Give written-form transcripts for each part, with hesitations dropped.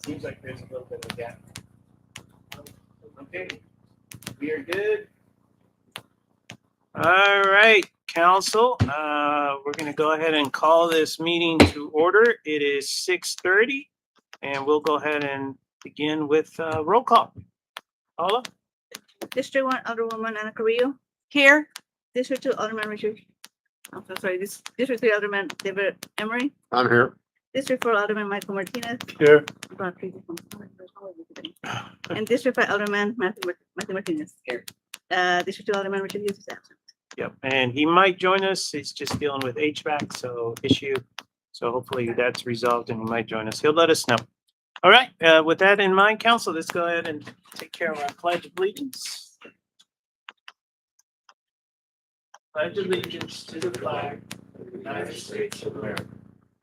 seems like there's a little bit of a gap. Okay, we are good. All right, council. We're going to go ahead and call this meeting to order. It is 6:30, and we'll go ahead and begin with roll call. Paula? District 1 Alderwoman Ana Carrillo. Here. District 2 Alderman Richard. I'm so sorry. District 3 Alderman David Emery. I'm here. District 4 Alderman Michael Martinez. Here. And District 5 Alderman Matthew Martinez. Here. District 2 Alderman Richard Hughes is absent. Yep, and he might join us. He's just dealing with HVAC issue. So hopefully that's resolved and he might join us. He'll let us know. All right, with that in mind, council, let's go ahead and take care of our pledge of allegiance. Pledge allegiance to the flag of the United States of America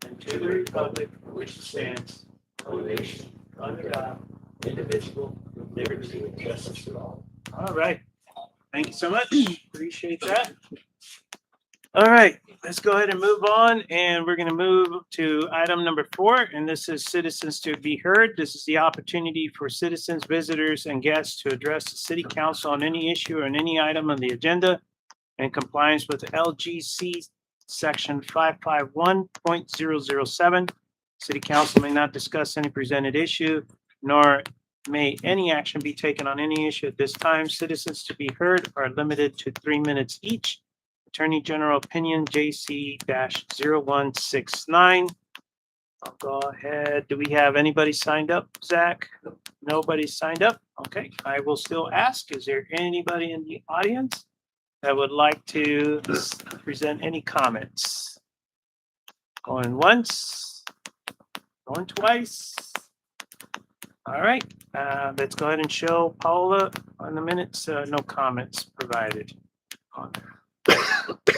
and to the republic for which it stands, one nation, under God, indivisible, with liberty and justice for all. All right. Thank you so much. Appreciate that. All right, let's go ahead and move on. And we're going to move to item number 4. And this is citizens to be heard. This is the opportunity for citizens, visitors, and guests to address the city council on any issue or on any item on the agenda in compliance with LGC section 551.007. City council may not discuss any presented issue, nor may any action be taken on any issue at this time. Citizens to be heard are limited to 3 minutes each. Attorney General Opinion JC-0169. I'll go ahead. Do we have anybody signed up, Zach? Nobody signed up? Okay, I will still ask. Is there anybody in the audience that would like to present any comments? Going once, going twice. All right, let's go ahead and show Paula on the minutes. No comments provided on there.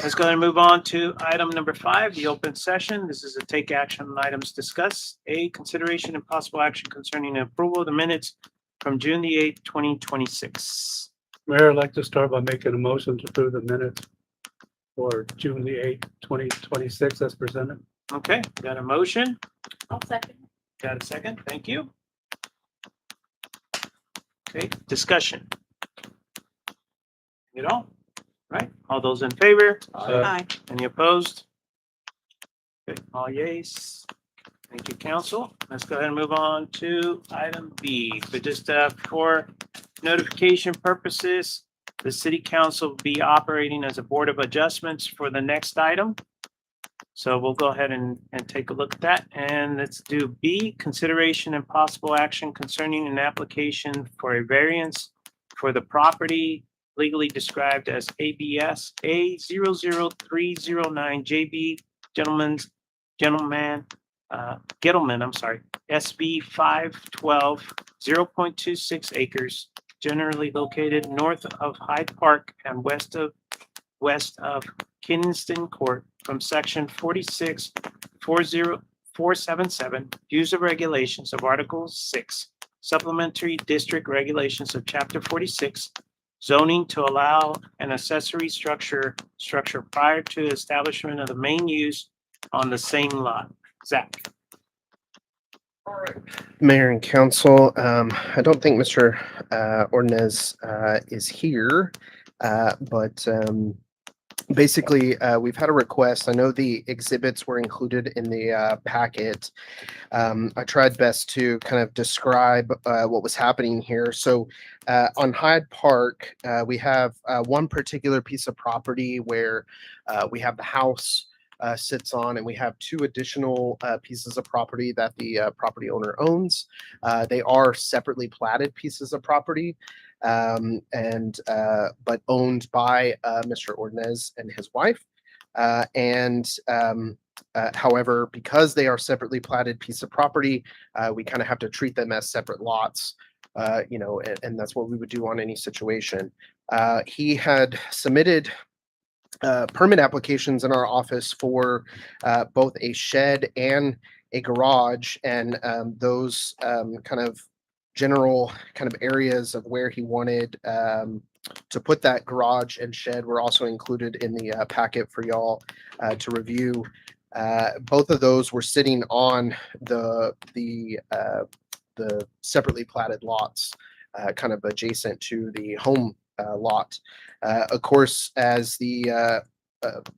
Let's go ahead and move on to item number 5, the open session. This is a take action on items discussed. A, consideration and possible action concerning the approval of the minutes from June the 8th, 2026. Mayor, I'd like to start by making a motion to approve the minutes for June the 8th, 2026 as presented. Okay, got a motion? I'll second. Got a second? Thank you. Okay, discussion. You know, right? All those in favor? Aye. Any opposed? Okay, all yeas. Thank you, council. Let's go ahead and move on to item B. But just for notification purposes, the city council will be operating as a board of adjustments for the next item. So we'll go ahead and take a look at that. And let's do B, consideration and possible action concerning an application for a variance for the property legally described as ABS A00309 JB Gettleman, SB 512, 0.26 acres, generally located north of Hyde Park and west of Kingston Court from section 46477, views of regulations of Article 6, supplementary district regulations of Chapter 46, zoning to allow an accessory structure prior to establishment of the main use on the same lot. Zach. Mayor and council, I don't think Mr. Ordonez is here, but basically, we've had a request. I know the exhibits were included in the packet. I tried best to kind of describe what was happening here. So on Hyde Park, we have one particular piece of property where we have the house sits on, and we have 2 additional pieces of property that the property owner owns. They are separately platted pieces of property, but owned by Mr. Ordonez and his wife. However, because they are separately platted piece of property, we kind of have to treat them as separate lots, and that's what we would do on any situation. He had submitted permit applications in our office for both a shed and a garage, and those kind of general kind of areas of where he wanted to put that garage and shed were also included in the packet for y'all to review. Both of those were sitting on the the separately platted lots, kind of adjacent to the home lot. Of course, as the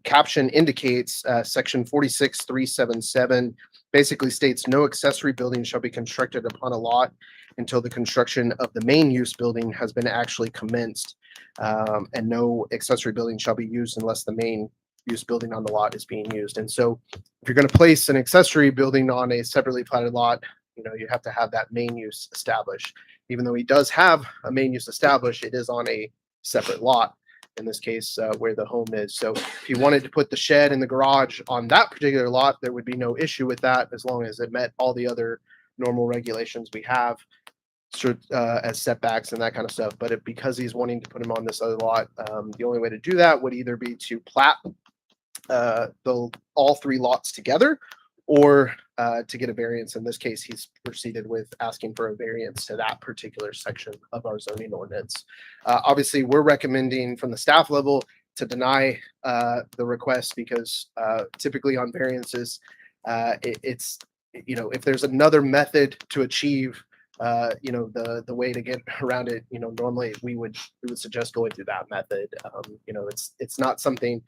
caption indicates, section 46377 basically states no accessory building shall be constructed upon a lot until the construction of the main use building has been actually commenced. And no accessory building shall be used unless the main use building on the lot is being used. And so if you're going to place an accessory building on a separately platted lot, you have to have that main use established. Even though he does have a main use established, it is on a separate lot, in this case, where the home is. So if you wanted to put the shed and the garage on that particular lot, there would be no issue with that as long as it met all the other normal regulations we have as setbacks and that kind of stuff. But because he's wanting to put him on this other lot, the only way to do that would either be to plat all three lots together, or to get a variance. In this case, he's proceeded with asking for a variance to that particular section of our zoning ordinance. Obviously, we're recommending from the staff level to deny the request because typically on variances, it's, if there's another method to achieve the way to get around it, normally we would suggest going through that method. It's not something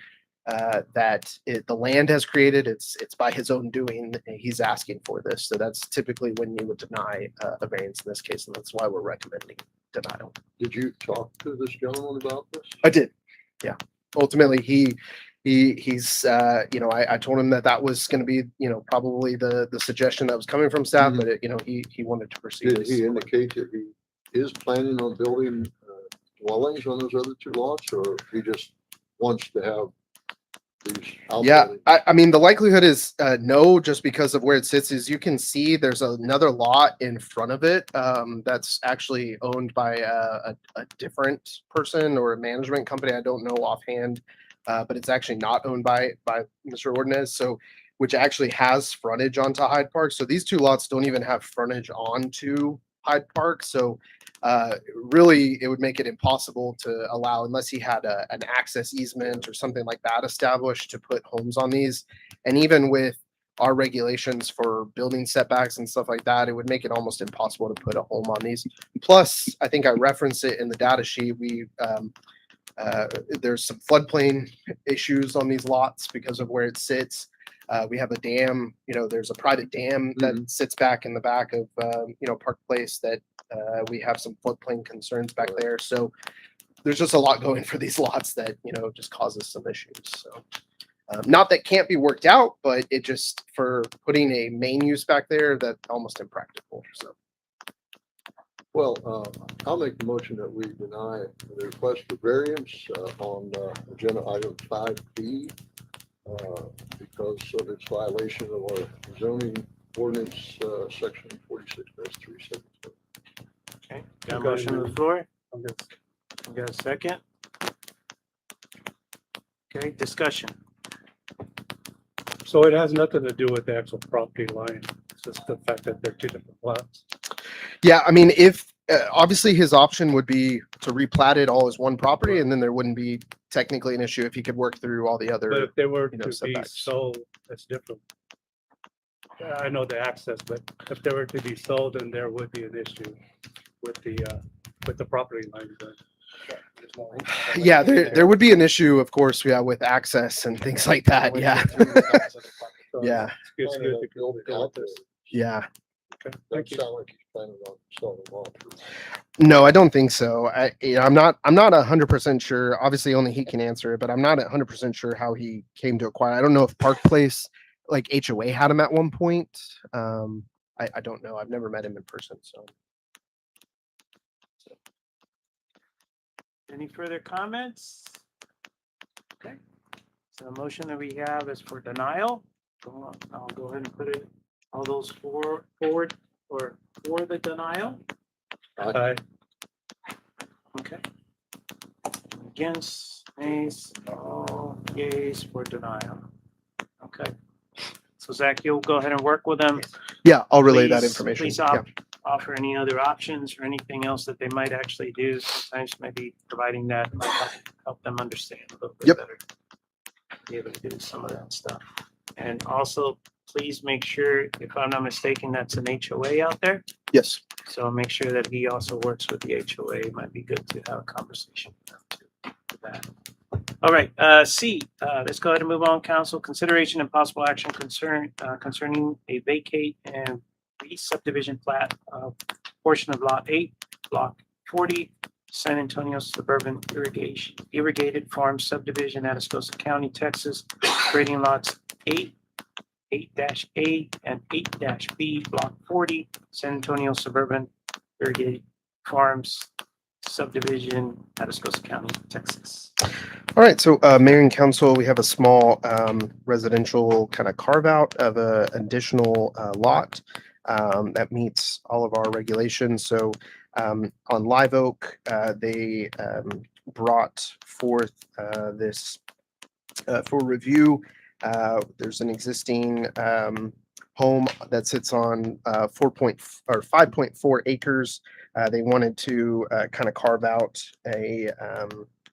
that the land has created. It's by his own doing. He's asking for this. So that's typically when you would deny a variance in this case. And that's why we're recommending denial. Did you talk to this gentleman about this? I did. Yeah. Ultimately, he's I told him that was going to be, probably the suggestion that was coming from staff, but he wanted to proceed. Did he indicate that he is planning on building dwellings on those other two lots, or he just wants to have these Yeah, outbuildings? I mean, the likelihood is no, just because of where it sits. Is you can see there's another lot in front of it that's actually owned by a different person or a management company. I don't know offhand, but it's actually not owned by Mr. Ordonez. So, which actually has frontage onto Hyde Park. So these two lots don't even have frontage onto Hyde Park. So really, it would make it impossible to allow, unless he had an access easement or something like that established, to put homes on these. And even with our regulations for building setbacks and stuff like that, it would make it almost impossible to put a home on these. Plus, I think I referenced it in the data sheet. There's some floodplain issues on these lots because of where it sits. We have a dam, there's a private dam that sits back in the back of, Park Place that we have some floodplain concerns back there. So there's just a lot going for these lots that, just causes some issues. So not that can't be worked out, but it just, for putting a main use back there, that's almost impractical. So. Well, I'll make the motion that we deny the request for variance on agenda item 5B because of its violation of our zoning ordinance section 46-377. Okay, got a motion on the floor. We got a second. Okay, discussion. So it has nothing to do with the actual property line. It's just the fact that they're two different lots. Yeah, I mean, if obviously his option would be to replat it all as one property, and then there wouldn't be technically an issue if he could work through all the But other. if they were you know, to be setbacks. sold, that's different. I know the access, but if they were to be sold, then there would be an issue with the property line. Yeah, there would be an issue, of course, with access and things like that. Yeah, So yeah, It's good to go with this. yeah. Okay, That thank you. sound like he's planning on selling them all. No, I don't think so. I'm not 100% sure. Obviously, only he can answer it, but I'm not 100% sure how he came to acquire. I don't know if Park Place, like HOA, had him at one point. I don't know. I've never met him in person. So. Any further comments? Okay, so the motion that we have is for denial. I'll go ahead and put it, all those forward or for the denial. Aye. Okay. Against, nays, all yays for denial. Okay. So Zach, you'll go ahead and work with them. Yeah, I'll relay that Please- information. Please Yeah. offer any other options or anything else that they might actually do. Sometimes maybe providing that might help them understand a little bit Yep. better. Be able to do some of that stuff. And also please make sure, if I'm not mistaken, that's an HOA out there. Yes. So make sure that he also works with the HOA. It might be good to have a conversation with them too, for that. All right, C, let's go ahead and move on, council. Consideration and possible action concerning a vacate and re-subdivision plat of portion of lot 8, block 40, San Antonio Suburban Irrigated Farm Subdivision, Atascosa County, Texas, creating lots 8-A and 8-B, block 40, San Antonio Suburban Irrigated Farms Subdivision, Atascosa County, Texas. All right, so Mayor and Council, we have a small residential kind of carve out of a additional lot that meets all of our regulations. So on Live Oak, they brought forth this for review. There's an existing home that sits on 5.4 acres. They wanted to kind of carve out a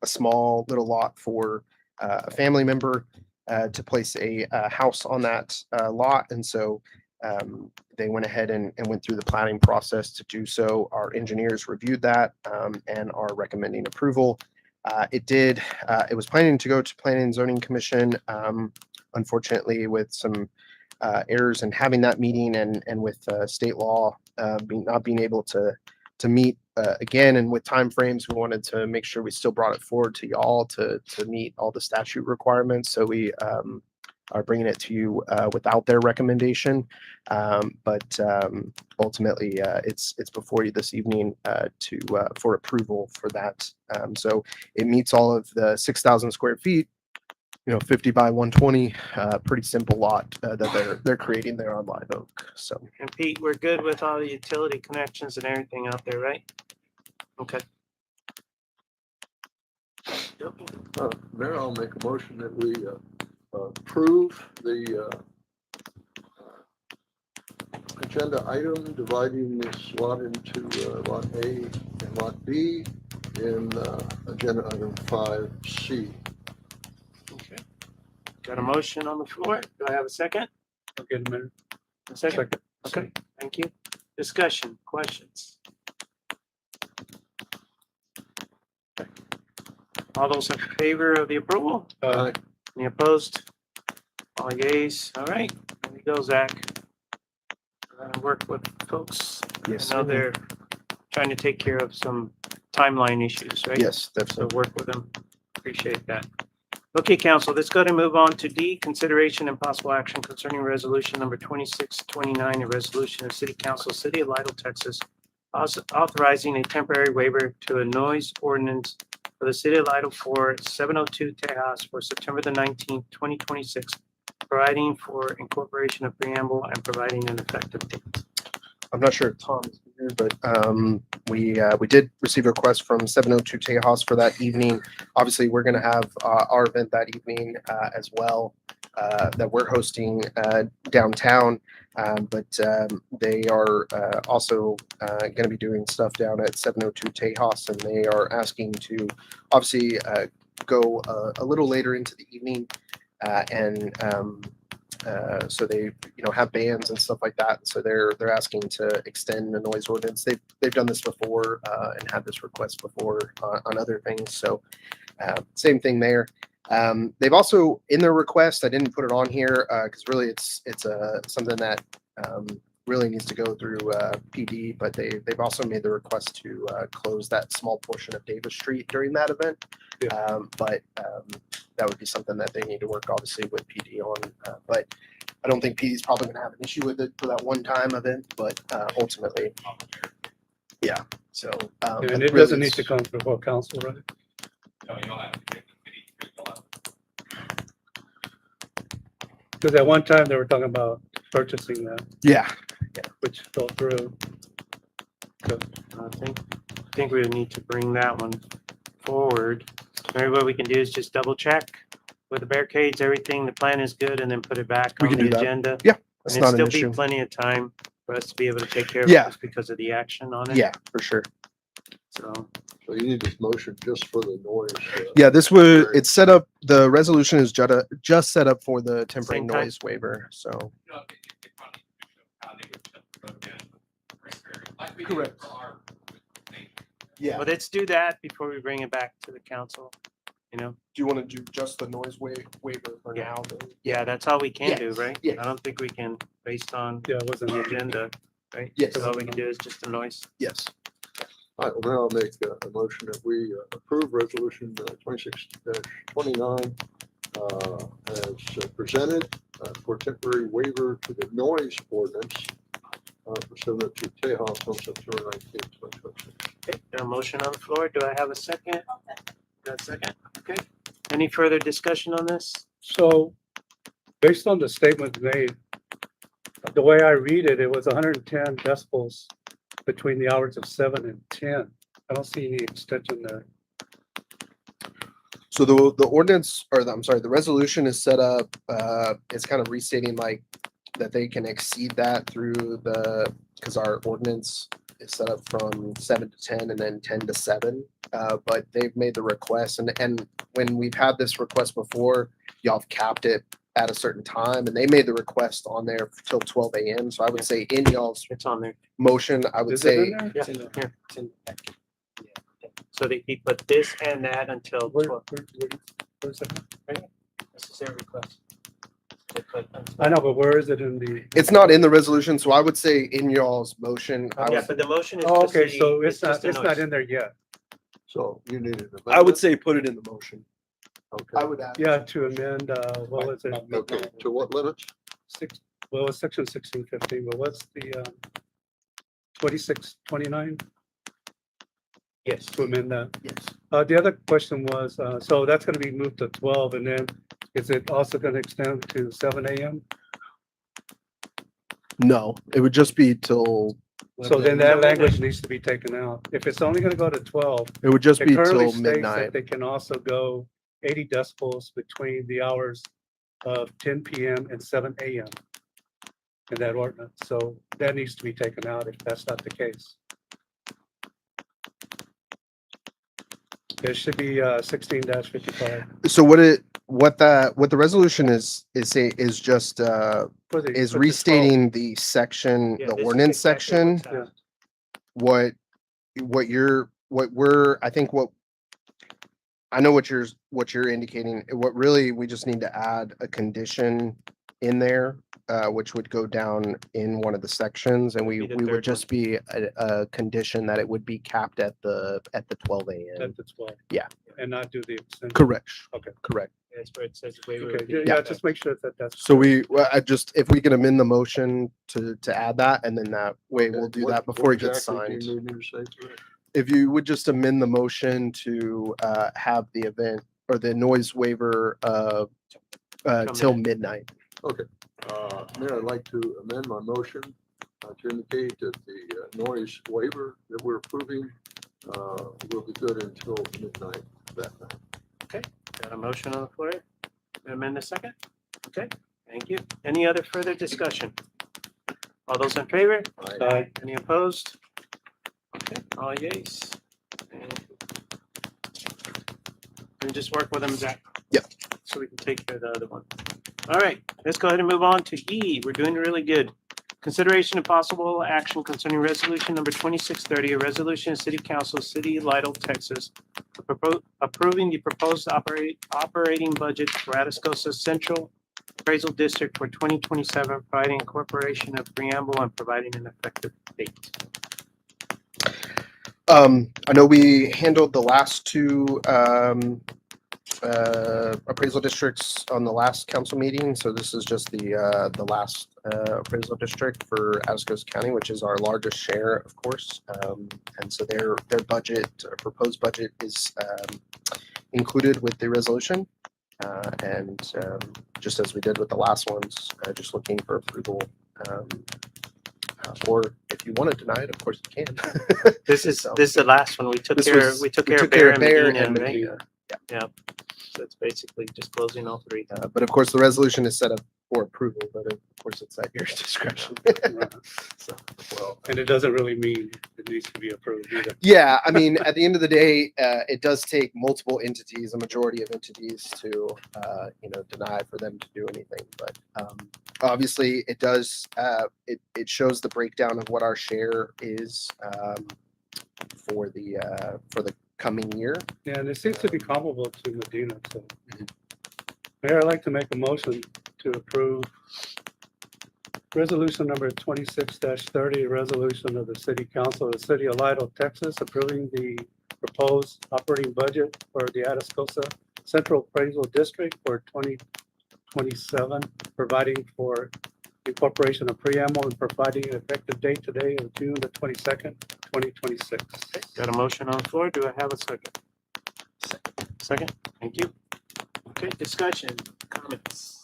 small little lot for a family member to place a house on that lot. And so they went ahead and went through the planning process to do so. Our engineers reviewed that and are recommending approval. It was planning to go to Planning and Zoning Commission. Unfortunately, with some errors in having that meeting and with state law not being able to meet again, and with timeframes, we wanted to make sure we still brought it forward to y'all to meet all the statute requirements. So we are bringing it to you without their recommendation. But ultimately, it's before you this evening for approval for that. So it meets all of the 6,000 square feet. 50 by 120, pretty simple lot that they're creating there on Live Oak. So, And Pete, we're good with all the utility connections and everything out there, right? Okay. Mayor, I'll make a motion that we approve the agenda item dividing this lot into lot A and lot B in agenda item 5C. Okay. Got a motion on the floor. Do I have a second? Okay, Mayor. A second? Okay, thank you. Discussion, questions? Okay. All those in favor of the approval? Uh, Any opposed? All yeas. All right, there you go, Zach. Work with folks. yes, I know they're trying to take care of some timeline issues, right? yes, So definitely. work with them. Appreciate that. Okay, council, let's go ahead and move on to D, consideration and possible action concerning resolution number 2629, a resolution of City Council, City of Lidle, Texas, authorizing a temporary waiver to a noise ordinance for the City of Lidle for 702 Tejas for September the 19th, 2026, providing for incorporation of preamble and providing an effective date. I'm not sure if Tom is here, but we did receive a request from 702 Tejas for that evening. Obviously, we're going to have our event that evening as well that we're hosting downtown. But they are also going to be doing stuff down at 702 Tejas, and they are asking to obviously go a little later into the evening so they have bands and stuff like that. So they're asking to extend the noise ordinance. They've done this before and had this request before on other things. So same thing there. They've also in their request, I didn't put it on here because really it's something that really needs to go through PD, but they've also made the request to close that small portion of Davis Street during that event. Yeah. But that would be something that they need to work obviously with PD on. But I don't think PD is probably going to have an issue with it for that one-time event. But ultimately, yeah. So And it doesn't need to come before council, right? Because at one time they were talking about purchasing that, Yeah. which fell through. So, I think we would need to bring that one forward. Maybe what we can do is just double check with the barricades, everything, the plan is good, and then put it back We on can the do that. agenda. That's And not it'll an still issue. be plenty of time for us to be able to take care of Yeah. it just because of the action on it. Yeah, for sure. So So you need this motion just for the noise. Yeah, this would, Variance. it's set up, the resolution is just set up for the temporary Same time? noise waiver, so. Correct. Yeah, Well, let's do that before we bring it back to the council, you know? do you want to do just the noise waiver for Yeah. now? Yeah, that's all we can do, Yes, right? yes. I don't think we can, based on Yeah, it wasn't the on the agenda, right? Yes. So all we can do is just the noise. Yes. All right, well, now I'll make a motion that we approve resolution 26-29 as presented for temporary waiver to the noise ordinance pursuant to Tejas on September 19th, 2026. Okay, got a motion on the floor. Do I have a second? Got a second? Okay. Any further discussion on this? So, based on the statement made, the way I read it, it was 110 decibels between the hours of 7 and 10. I don't see any extension there. So the ordinance, or I'm sorry, the resolution is set up, it's kind of restating like that they can exceed that through because our ordinance is set up from 7 to 10 and then 10 to 7. But they've made the request and when we've had this request before, y'all have capped it at a certain time and they made the request on there till 12 a.m. So I would say in y'all's It's on there. motion, I would Is it say, in there? Yeah, here. So he put this and that until Where- 12. where's it? This is their request. They put until- I know, but where is it in the? it's not in the resolution, so I would say in y'all's motion, I Yeah, would, but the motion is. Oh, just okay, the- so it's just not, the it's not noise. in there yet. So you need an I would amendment? say put it in the motion. Okay. I would add. Yeah, to amend, what was it? Okay, to what limits? Well, it's section 1615, but what's the, 2629 Yes. to amend that? Yes. The other question was, so that's gonna be moved to 12 and then is it also gonna extend to 7 AM? No, it would just be till, So then that language needs to be taken out. If it's only gonna go to 12, it would just it be currently till states that midnight. they can also go 80 decibels between the hours of 10 PM and 7 AM in that ordinance. So that needs to be taken out if that's not the case. There should be 16-55. So what the resolution is just, For the- is for the 12. restating the section, Yeah, the this is ordinance exactly section. what's happening. I know what you're indicating. What really, we just need to add a condition in there, which would go down in one of the sections and we Be the would third just be a condition that it would be capped at the 12 a.m. At the 12. Yeah. And not do the extension. Correct. Okay. Correct. That's where it says waiver. Okay, of the- yeah, just make sure that that's. So if we can amend the motion to add that, and then that way we'll do that before it gets exactly signed. do you need me to say to it? If you would just amend the motion to have the event or the noise waiver till midnight. Mayor, I'd like to amend my motion to indicate that the noise waiver that we're approving will be good until midnight that night. Got a motion on the floor? Amend the second? Okay, thank you. Any other further discussion? All those in favor? Any opposed? Okay, all yeas. And just work with them, Zach. Yep. So we can take care of the other one. All right, let's go ahead and move on to E. We're doing really good. Consideration of possible action concerning resolution number 2630, a resolution of City Council, City of Lytle, Texas, approving the proposed operating budget for Atascosa Central Appraisal District for 2027, providing incorporation of preamble and providing an effective date. I know we handled the last two appraisal districts on the last council meeting, so this is just the last appraisal district for Atascosa County, which is our largest share, of course. And so their budget, proposed budget is included with the resolution. And just as we did with the last ones, just looking for approval. Or if you want to deny it, of course you can. This is So- the last one. We took This care was- we took we care of took care Bear of and Bear Medina, and right? Medina. Yeah. So it's basically just closing all three. But of course, the resolution is set up for approval, but of course it's at your discretion. Right. So, Well, And it doesn't really mean it needs to be approved either. yeah, I mean, at the end of the day, it does take multiple entities, a majority of entities to, deny for them to do anything. But obviously, it does. It shows the breakdown of what our share is for the coming year. Yeah, and it seems to be comparable to Medina, so. Mhm. Mayor, I'd like to make a motion to approve resolution number 26-30, resolution of the City Council of the City of Lidle, Texas, approving the proposed operating budget for the Atascosa Central Appraisal District for 2027, providing for incorporation of preamble and providing an effective date today of June the 22nd, 2026. Got a motion on the floor. Do I have a second? Second, thank you. Okay, discussion, comments.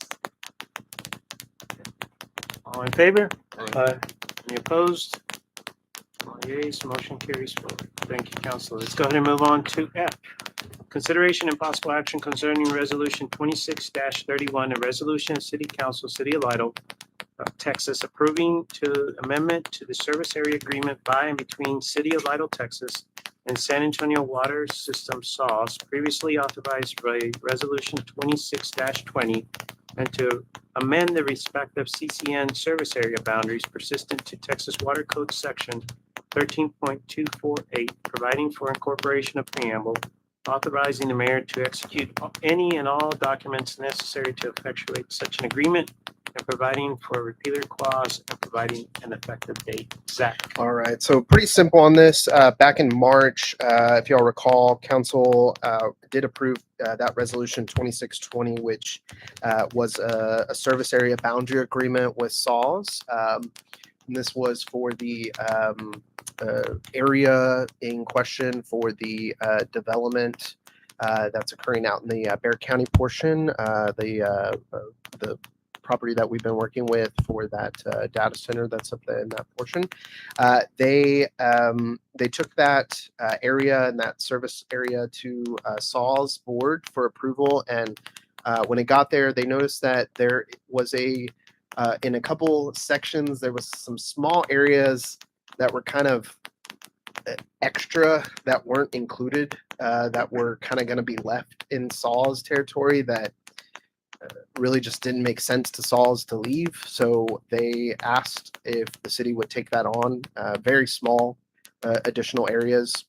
All in favor? Any opposed? All yeas, motion carries forward. Thank you, Council. Let's go ahead and move on to F. Consideration and possible action concerning Resolution 26-31, a resolution of City Council, City of Lidle, Texas, approving to amendment to the service area agreement by and between City of Lidle, Texas, and San Antonio Water System SAWS, previously authorized by Resolution 26-20, and to amend the respective CCN service area boundaries persistent to Texas Water Code Section 13.248, providing for incorporation of preamble, authorizing the mayor to execute any and all documents necessary to effectuate such an agreement, and providing for a repealer clause and providing an effective date. Zach. All right, so pretty simple on this. Back in March, if y'all recall, council did approve that resolution 2620, which was a service area boundary agreement with SAWS. And this was for the area in question for the development that's occurring out in the Bexar County portion, the property that we've been working with for that data center that's up there in that portion. They took that area and that service area to SAWS board for approval, and when it got there, they noticed that there was in a couple sections there was some small areas that were kind of extra that weren't included, that were kind of going to be left in SAWS territory that really just didn't make sense to SAWS to leave. So they asked if the city would take that on. Very small additional areas.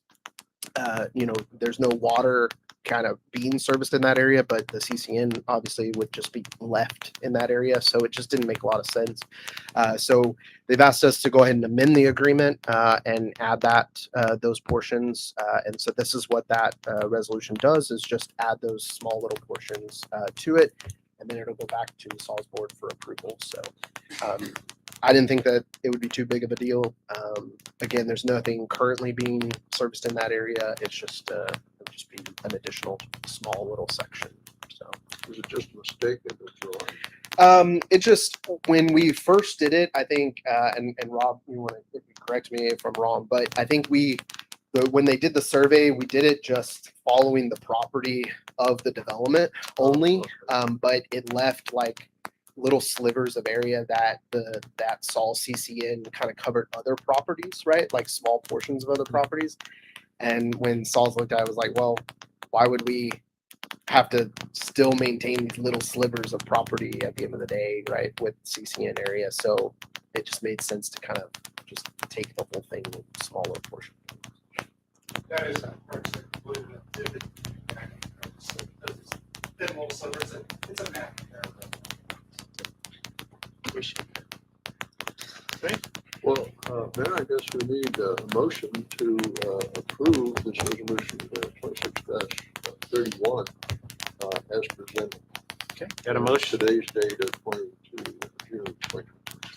There's no water kind of being serviced in that area, but the CCN obviously would just be left in that area. So it just didn't make a lot of sense. So they've asked us to go ahead and amend the agreement and add those portions. And so this is what that resolution does, is just add those small little portions to it, and then it'll go back to the SAWS board for approval. So I didn't think that it would be too big of a deal. Again, there's nothing currently being serviced in that area. It's just it'll just be an additional small little section. So was it just a mistake in the drawing? it just, when we first did it, I think, and Rob, you want to correct me if I'm wrong, but I think when they did the survey, we did it just following the property of the development only, but it left like little slivers of area that that SAWS CCN kind of covered other properties, right? Like small portions of other properties. And when SAWS looked at it, I was like, well, why would we have to still maintain these little slivers of property at the end of the day, right, with CCN area? So it just made sense to kind of just take the whole thing in smaller portions. That is how parts are included in the divot. Thin little slivers, it's a map there. Well, then I guess we need a motion to approve this resolution 26-31 as presented. Okay, got a motion. Today's date of 22 June 2020.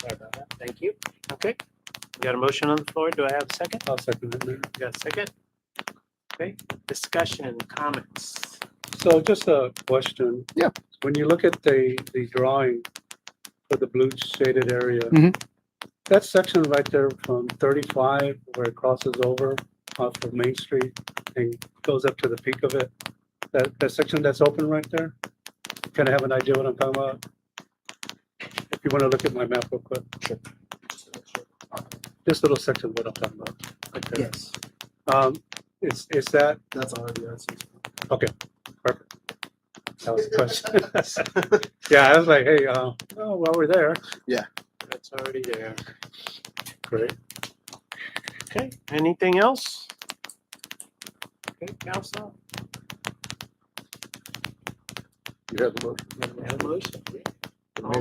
Sorry about that. Thank you. Okay, we got a motion on the floor. Do I have a second? I'll second it, Mayor. Got a second? Okay, discussion, comments. So just a question. Yeah. When you look at the drawing for the blue shaded area, Mhm. that section right there from 35 where it crosses over off of Main Street and goes up to the peak of it, that section that's open right there, kind of have an idea what I'm talking about? If you want to look at my map real quick. This little section, what I'm talking about. Right there. Yes. Is that, That's already our system. okay, perfect. That was the question. Yeah, I was like, hey, oh, well, we're there. That's already there. Great. Okay, anything else? Okay, council? You have a motion? Have a motion? All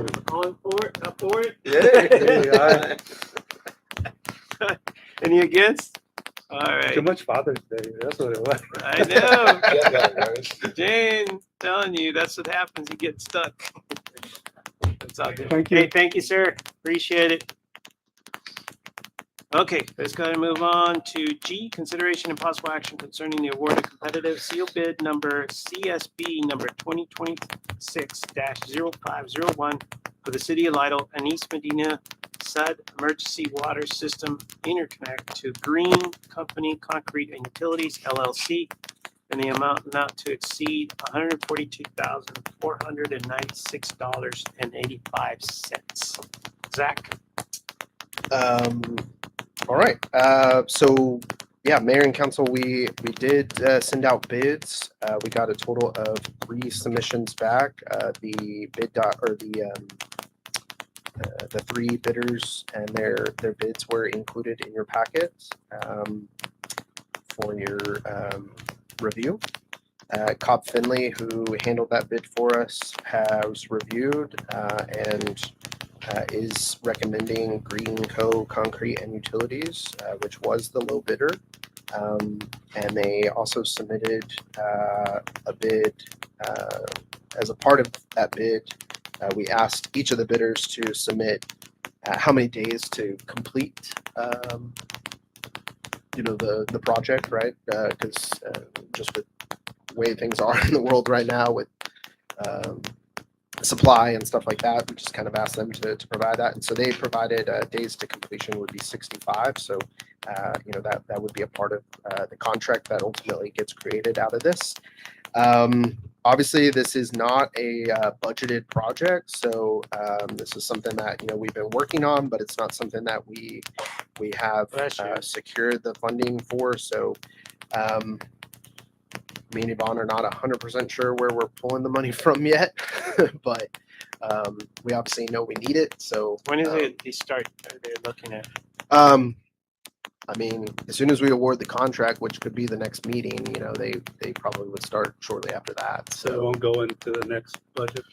for it, up for it? Yeah. Any against? All Too right, much Father's Day, that's what it was. I know. Yeah, guys. Jane, telling you, that's what happens, you get stuck. That's all good. Thank you. Hey, thank you, sir. Appreciate it. Okay, let's go ahead and move on to G, consideration and possible action concerning the award of competitive seal bid number CSB number 2026-0501 for the city of Lidle and East Medina SUD Emergency Water System Interconnect to Green Company Concrete and Utilities LLC and the amount not to exceed $142,496.85. Zach? All right, so yeah, mayor and council, we did send out bids. We got a total of 3 submissions back. The bid the 3 bidders and their bids were included in your packets for your review. Cobb Finley, who handled that bid for us, has reviewed and is recommending Green Co. Concrete and Utilities, which was the low bidder. And they also submitted a bid. As a part of that bid, we asked each of the bidders to submit how many days to complete the project, right? Because just with the way things are in the world right now with supply and stuff like that, we just kind of asked them to provide that. And so they provided days to completion would be 65. So, that would be a part of the contract that ultimately gets created out of this. Obviously, this is not a budgeted project. So this is something that, we've been working on, but it's not something that we have Bless you. secured the funding for. So me and Yvonne are not 100% sure where we're pulling the money from yet, but we obviously know we need it. So When is it they start, they're looking at? I mean, as soon as we award the contract, which could be the next meeting, they probably would start shortly after that. So it So won't go into the next budget.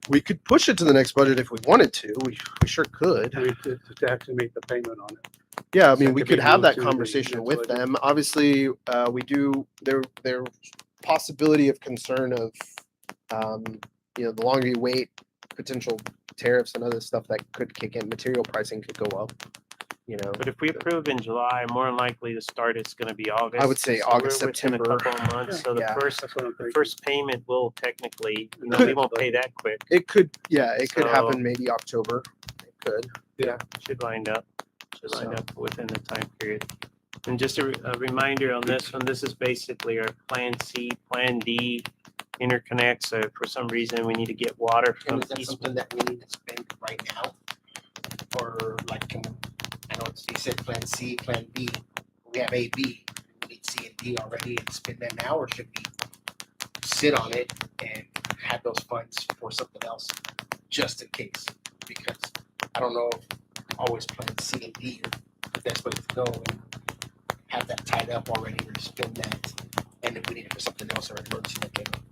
we could push it to the next budget if we wanted to. We sure could. I mean, to actually make the payment on it. Yeah, I So mean, it we could could be have moved that to the conversation next with budget. them. Obviously, we do, their possibility of concern of, the longer you wait, potential tariffs and other stuff that could kick in, material pricing could go up, But if we approve in July, more than likely the start is gonna be August. I would say So we're August, within September. A couple of months, so the Yeah. first, That's what I'm the thinking. first payment will technically, we Could- won't pay that quick. It could, yeah, it could So- happen maybe October. It could. Should line up So- within the time period. And just a reminder on this one, this is basically our Plan C, Plan D interconnects. So for some reason, we need to get water from And is that East. something that we need to spend right now? Or like, I know you said Plan C, Plan B, we have A, B, we need C and D already and spend that now, or should we sit on it and have those funds for something else, just in case? Because I don't know, always Plan C and D, the best place to go and have that tied up already, or spend that, and if we need it for something else or an emergency that came up.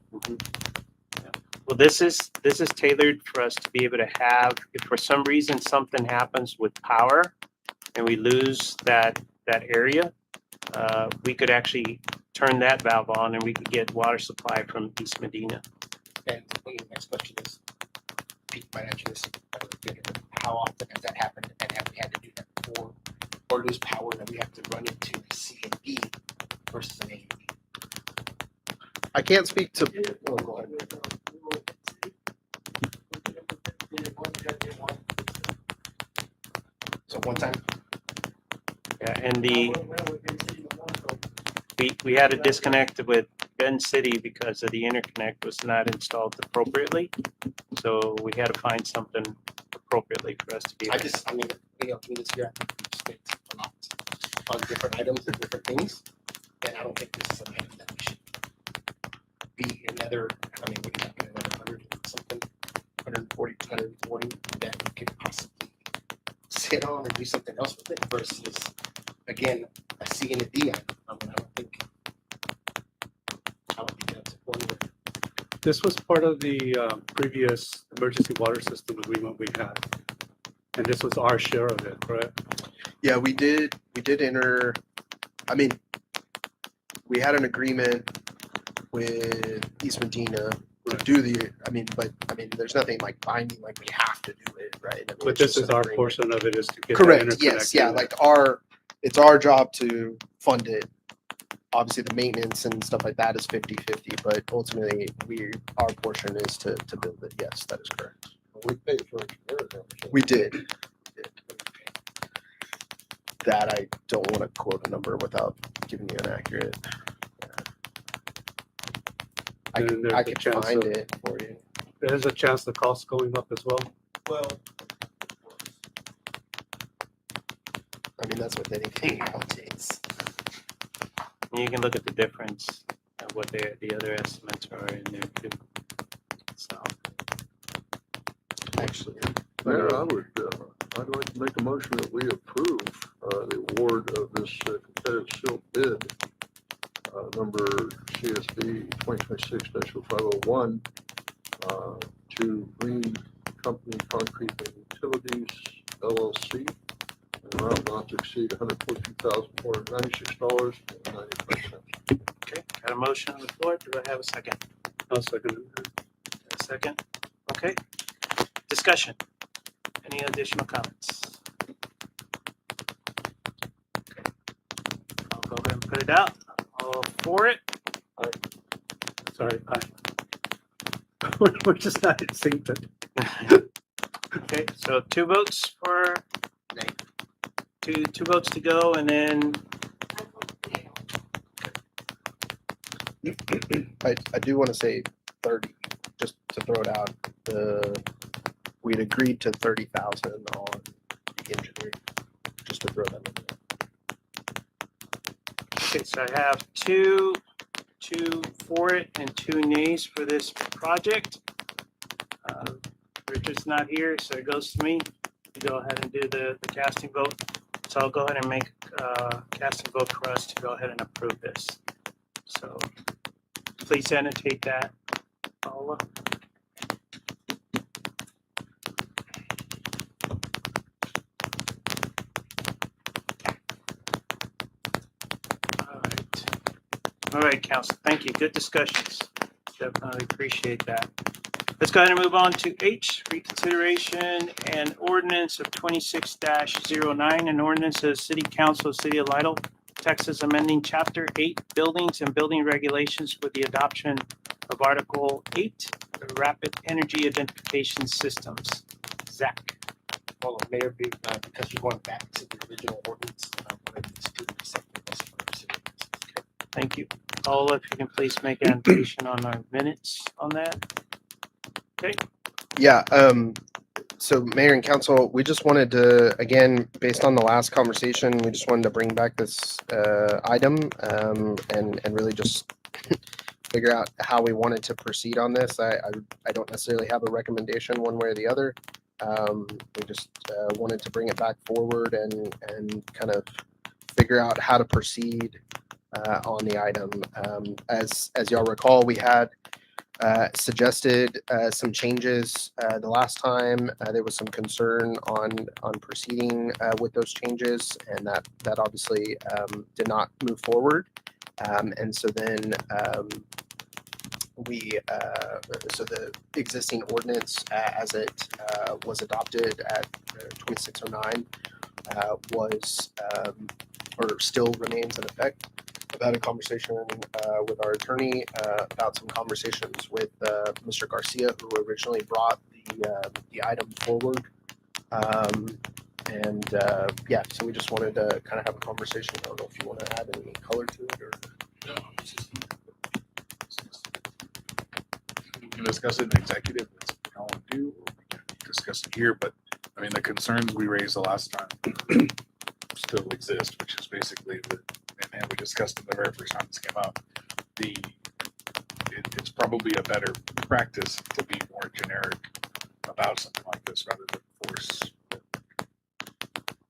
Well, this is tailored for us to be able to have, if for some reason something happens with power and we lose that area, we could actually turn that valve on and we could get water supply from East Medina. And the next question is, Pete might answer this, how often has that happened, and have we had to do that before, or lose power that we have to run into C and D versus an A and B? I can't speak to, Oh, go ahead. So one time, Yeah, and we had a disconnect with Bend City because of the interconnect was not installed appropriately. So we had to find something appropriately for us to be. I just, I mean, you know, this year, I think we spent a lot on different items and different things. And I don't think this is an item that we should be another, I mean, we're talking another 100 and something, 140 that we could possibly sit on and do something else with it versus, again, a C and a D item. I mean, I don't think that's one. This was part of the previous emergency water system agreement we had. And this was our share of it, correct? Yeah, we did enter, I mean, we had an agreement with East Medina to Right. do the, I mean, but, I mean, there's nothing like binding, like we have to do it, right? I mean, But it's this just is an our agreement. portion of it is to get. that Correct, yes, yeah, interconnect. like it's our job to fund it. Obviously, the maintenance and stuff like that is 50-50, but ultimately, our portion is to build it, yes, that is correct. We paid for engineering. so- We did. That I don't want to quote a number without giving you an accurate. I And can, there's I a can chance find of- it for you. There's a chance the cost going up as well. Well, I mean, that's with anything nowadays. You can look at the difference of what the other estimates are in there too. So, Actually, Mayor, I'd like to make a motion that we approve the award of this competitive sealed bid, number CSB 2026-0501, to Green Company Concrete and Utilities LLC, an amount not to exceed $114,496.95. okay, got a motion on the floor. Do I have a second? I'll second it. A second? Okay. Discussion. Any additional comments? Okay. I'll go ahead and put it out. All for it? Sorry, we're just not in sync. But Okay, so 2 votes for, Nay. two votes to go, and then I do want to say 30, just to throw it out. We'd agreed to 30,000 on the engineering, just to throw that in there. okay, so I have two for it and 2 nays for this project. Richard's not here, so it goes to me to go ahead and do the casting vote. So I'll go ahead and make a casting vote for us to go ahead and approve this. So please annotate that, Paula. All right, council, thank you. Good discussions. Definitely appreciate that. Let's go ahead and move on to H, reconsideration and ordinance of 26-09, an ordinance of the City Council, City of Lidle, Texas, amending Chapter 8, Buildings and Building Regulations with the adoption of Article 8, the Rapid Energy Identification Systems. Zach. well, Mayor, because you're going back to the original ordinance, I wanted to do something else for consideration. Thank you. Paula, if you can please make annotation on our minutes on that. Okay, Yeah, so Mayor and Council, we just wanted to, again, based on the last conversation, we just wanted to bring back this item and really just figure out how we wanted to proceed on this. I don't necessarily have a recommendation one way or the other. We just wanted to bring it back forward and kind of figure out how to proceed on the item. As y'all recall, we had suggested some changes the last time. There was some concern on proceeding with those changes, and that obviously did not move forward. And so then so the existing ordinance as it was adopted at 2609 was or still remains in effect. I've had a conversation with our attorney about some conversations with Mr. Garcia, who originally brought the item forward. Yeah, so we just wanted to kind of have a conversation. I don't know if you want to add any color to it or. No, it's just- We can discuss it in executive, that's what I want to do, or we can discuss it here, but I mean, the concerns we raised the last time still exist, which is basically the, and we discussed it the very first time this came up. It's probably a better practice to be more generic about something like this rather than force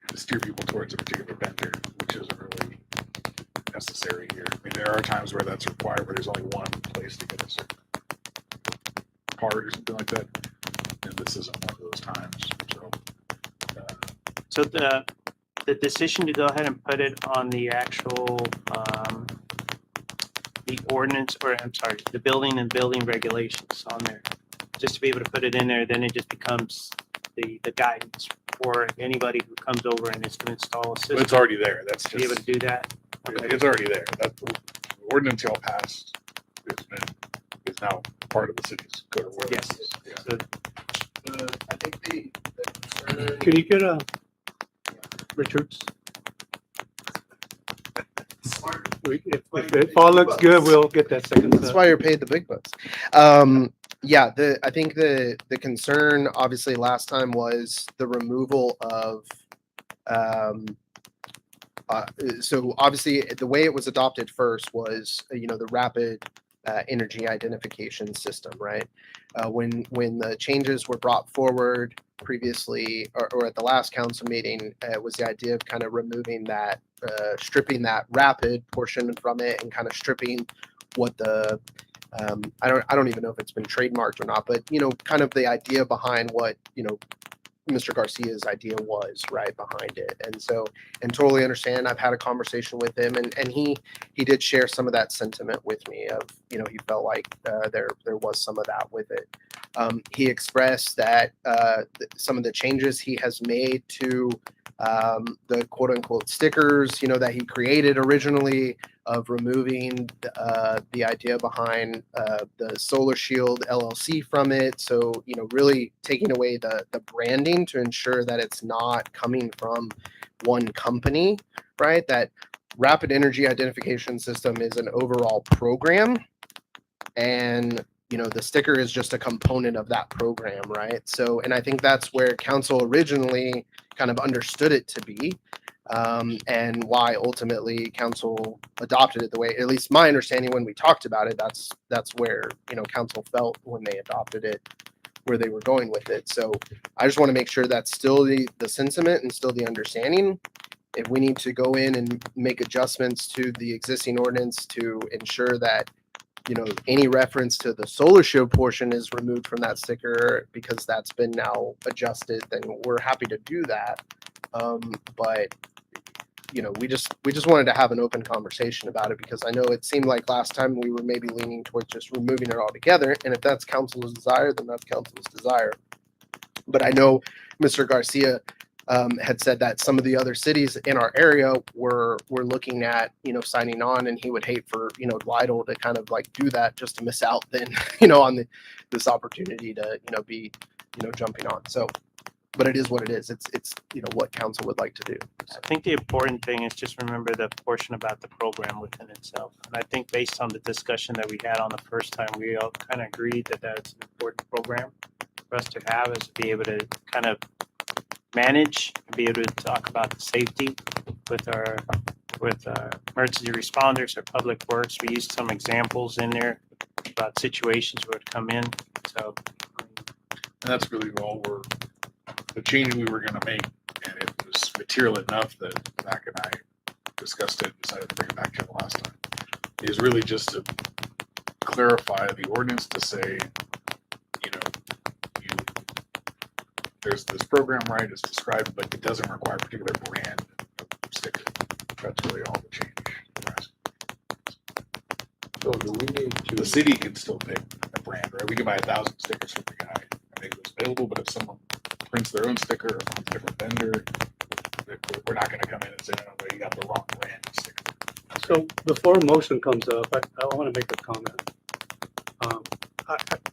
to steer people towards a particular vendor, which isn't really necessary here. I mean, there are times where that's required, where there's only one place to get a certain part or something like that, and this isn't one of those times. So, So the decision to go ahead and put it on the actual, the ordinance, or I'm sorry, the building and building regulations on there, just to be able to put it in there, then it just becomes the guidance for anybody who comes over and is to install a but system. it's already there. That's To be able to just, do that. it's already there. That the ordinance y'all passed is now part of the city's code of ordinances. Yeah. So I think the concern. Can you get a Richards? If all looks good, we'll get that second That's set. why you're paid the big bucks. Yeah, I think the concern obviously last time was the removal of, so obviously the way it was adopted first was, the rapid energy identification system, right? When the changes were brought forward previously, or at the last council meeting, it was the idea of kind of removing that, stripping that rapid portion from it, and kind of stripping what the I don't even know if it's been trademarked or not, but kind of the idea behind what Mr. Garcia's idea was, right, behind it. And so, and totally understand, I've had a conversation with him, and he did share some of that sentiment with me of, he felt like there was some of that with it. He expressed that some of the changes he has made to the quote unquote stickers, that he created originally, of removing the idea behind the Solar Shield LLC from it. So, really taking away the branding to ensure that it's not coming from one company, right? That Rapid Energy Identification System is an overall program, and the sticker is just a component of that program, right? So, and I think that's where council originally kind of understood it to be, and why ultimately council adopted it the way, at least my understanding when we talked about it, that's where, council felt when they adopted it, where they were going with it. So I just want to make sure that's still the sentiment and still the understanding. If we need to go in and make adjustments to the existing ordinance to ensure that, any reference to the Solar Shield portion is removed from that sticker because that's been now adjusted, then we're happy to do that. But we just wanted to have an open conversation about it, because I know it seemed like last time we were maybe leaning towards just removing it altogether. And if that's council's desire, then that's council's desire. But I know Mr. Garcia had said that some of the other cities in our area were looking at, signing on, and he would hate for, Lidle to kind of like do that just to miss out then, on this opportunity to, be, jumping on. So, but it is what it is. It's what council would like to do. I think the important thing is just remember the portion about the program within itself. And I think based on the discussion that we had on the first time, we all kind of agreed that that's an important program for us to have, is to be able to kind of manage, be able to talk about the safety with our emergency responders or public works. We used some examples in there about situations where it come in. So, And that's really all the change we were going to make, and it was material enough that Zach and I discussed it and decided to bring it back to the last time, is really just to clarify the ordinance to say, there's this program, right, it's described, but it doesn't require a particular brand of sticker. That's really all the change. So do we need The to, city can still pick a brand, right? We can buy 1,000 stickers from the guy and make those available, but if someone prints their own sticker or from a different vendor, we're not gonna come in and say, no, you got the wrong brand of sticker. So before a motion comes up, I want to make a comment.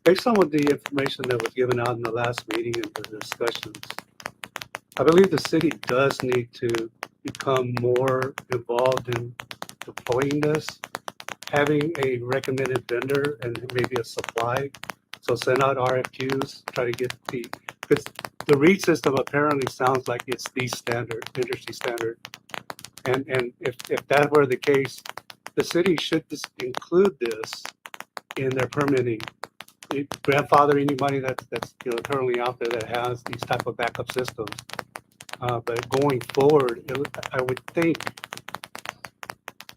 Based on what the information that was given out in the last meeting and the discussions, I believe the city does need to become more involved in deploying this, having a recommended vendor and maybe a supply. So send out RFQs, try to get because the REIT system apparently sounds like it's the standard, industry standard. And if that were the case, the city should just include this in their permitting. Grandfather any money that's, you know, currently out there that has these type of backup systems. But going forward, I would think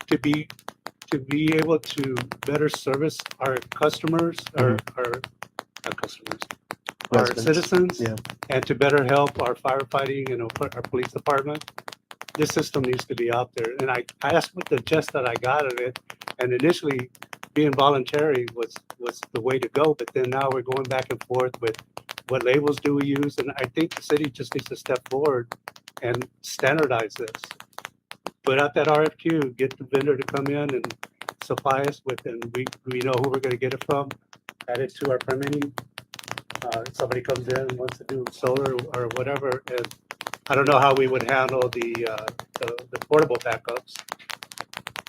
to be able to better service our customers, our customers, our Residents. citizens, Yeah. and to better help our firefighting and our police department, this system needs to be out there. And I asked what the gist that I got of it, and initially being voluntary was the way to go, but then now we're going back and forth with what labels do we use, and I think the city just needs to step forward and standardize this. Put out that RFQ, get the vendor to come in and supply us with, and we know who we're gonna get it from, add it to our permitting. Somebody comes in and wants to do solar or whatever, and I don't know how we would handle the portable backups.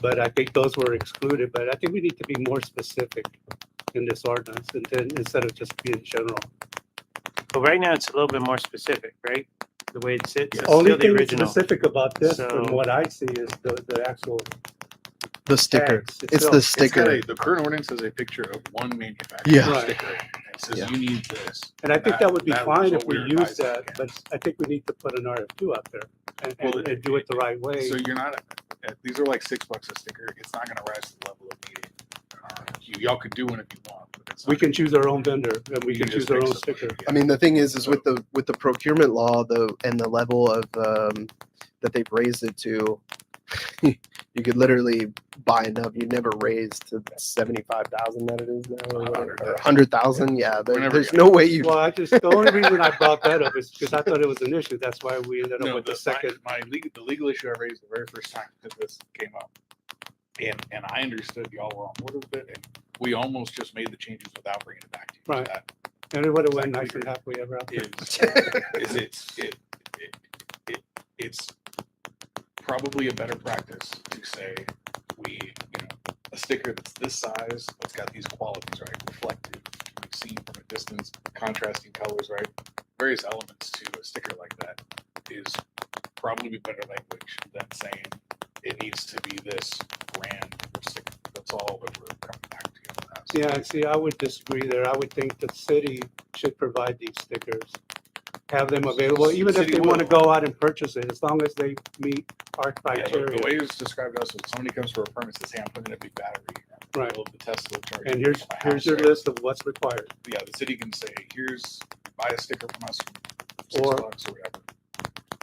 But I think those were excluded, but I think we need to be more specific in this ordinance and then, instead of just being general. But right now, it's a little bit more specific, right? The way it sits, it's Only still the thing original. specific about this, So- from what I see, is the actual The sticker. tags It's itself. the It's got sticker. the current ordinance has a picture of one manufacturer Yeah. Right. sticker. And it says Yeah. you need this. And I think that would be That was fine what if we we were use advising that, against. but I think we need to put an RFQ out there Well, and do it the right way. So you're not, these are like $6 a sticker. It's not gonna rise to the level of needing. Y'all can do one if you want, but it's. We not- can choose our own vendor and we you can just choose our pick own somebody, sticker. yeah. I mean, the thing is with the procurement law, and the level of that they've raised it to, you could literally buy enough. You'd never raise to 75,000 that it is now, or whatever, or 100,000. Yeah, Whenever there's you- no way you. Well, the only reason I brought that up is because I thought it was an issue. That's why we ended up No, with the the second. the legal issue I raised the very first time that this came up. And I understood y'all were on board with it, and we almost just made the changes without bringing it back to you. Right. That And it would have went nice and happily ever after. It's probably a better practice to say a sticker that's this size, that's got these qualities, right? Reflective, can be seen from a distance, contrasting colors, right? Various elements to a sticker like that is probably better language than saying it needs to be this brand of sticker. That's all that we're coming back to. Yeah, see, I would disagree there. I would think the city should provide these stickers. Have them available, even if City they want to will. go out and purchase it, as long as they meet our Yeah, the criteria. way it's described to us, if somebody comes for a permit, says, hey, I'm putting in a big battery. Right. Well, the Tesla charger And here's for my house, your right? list of what's required. Yeah, the city can say, here's, buy a sticker from us for Or- $6 or whatever.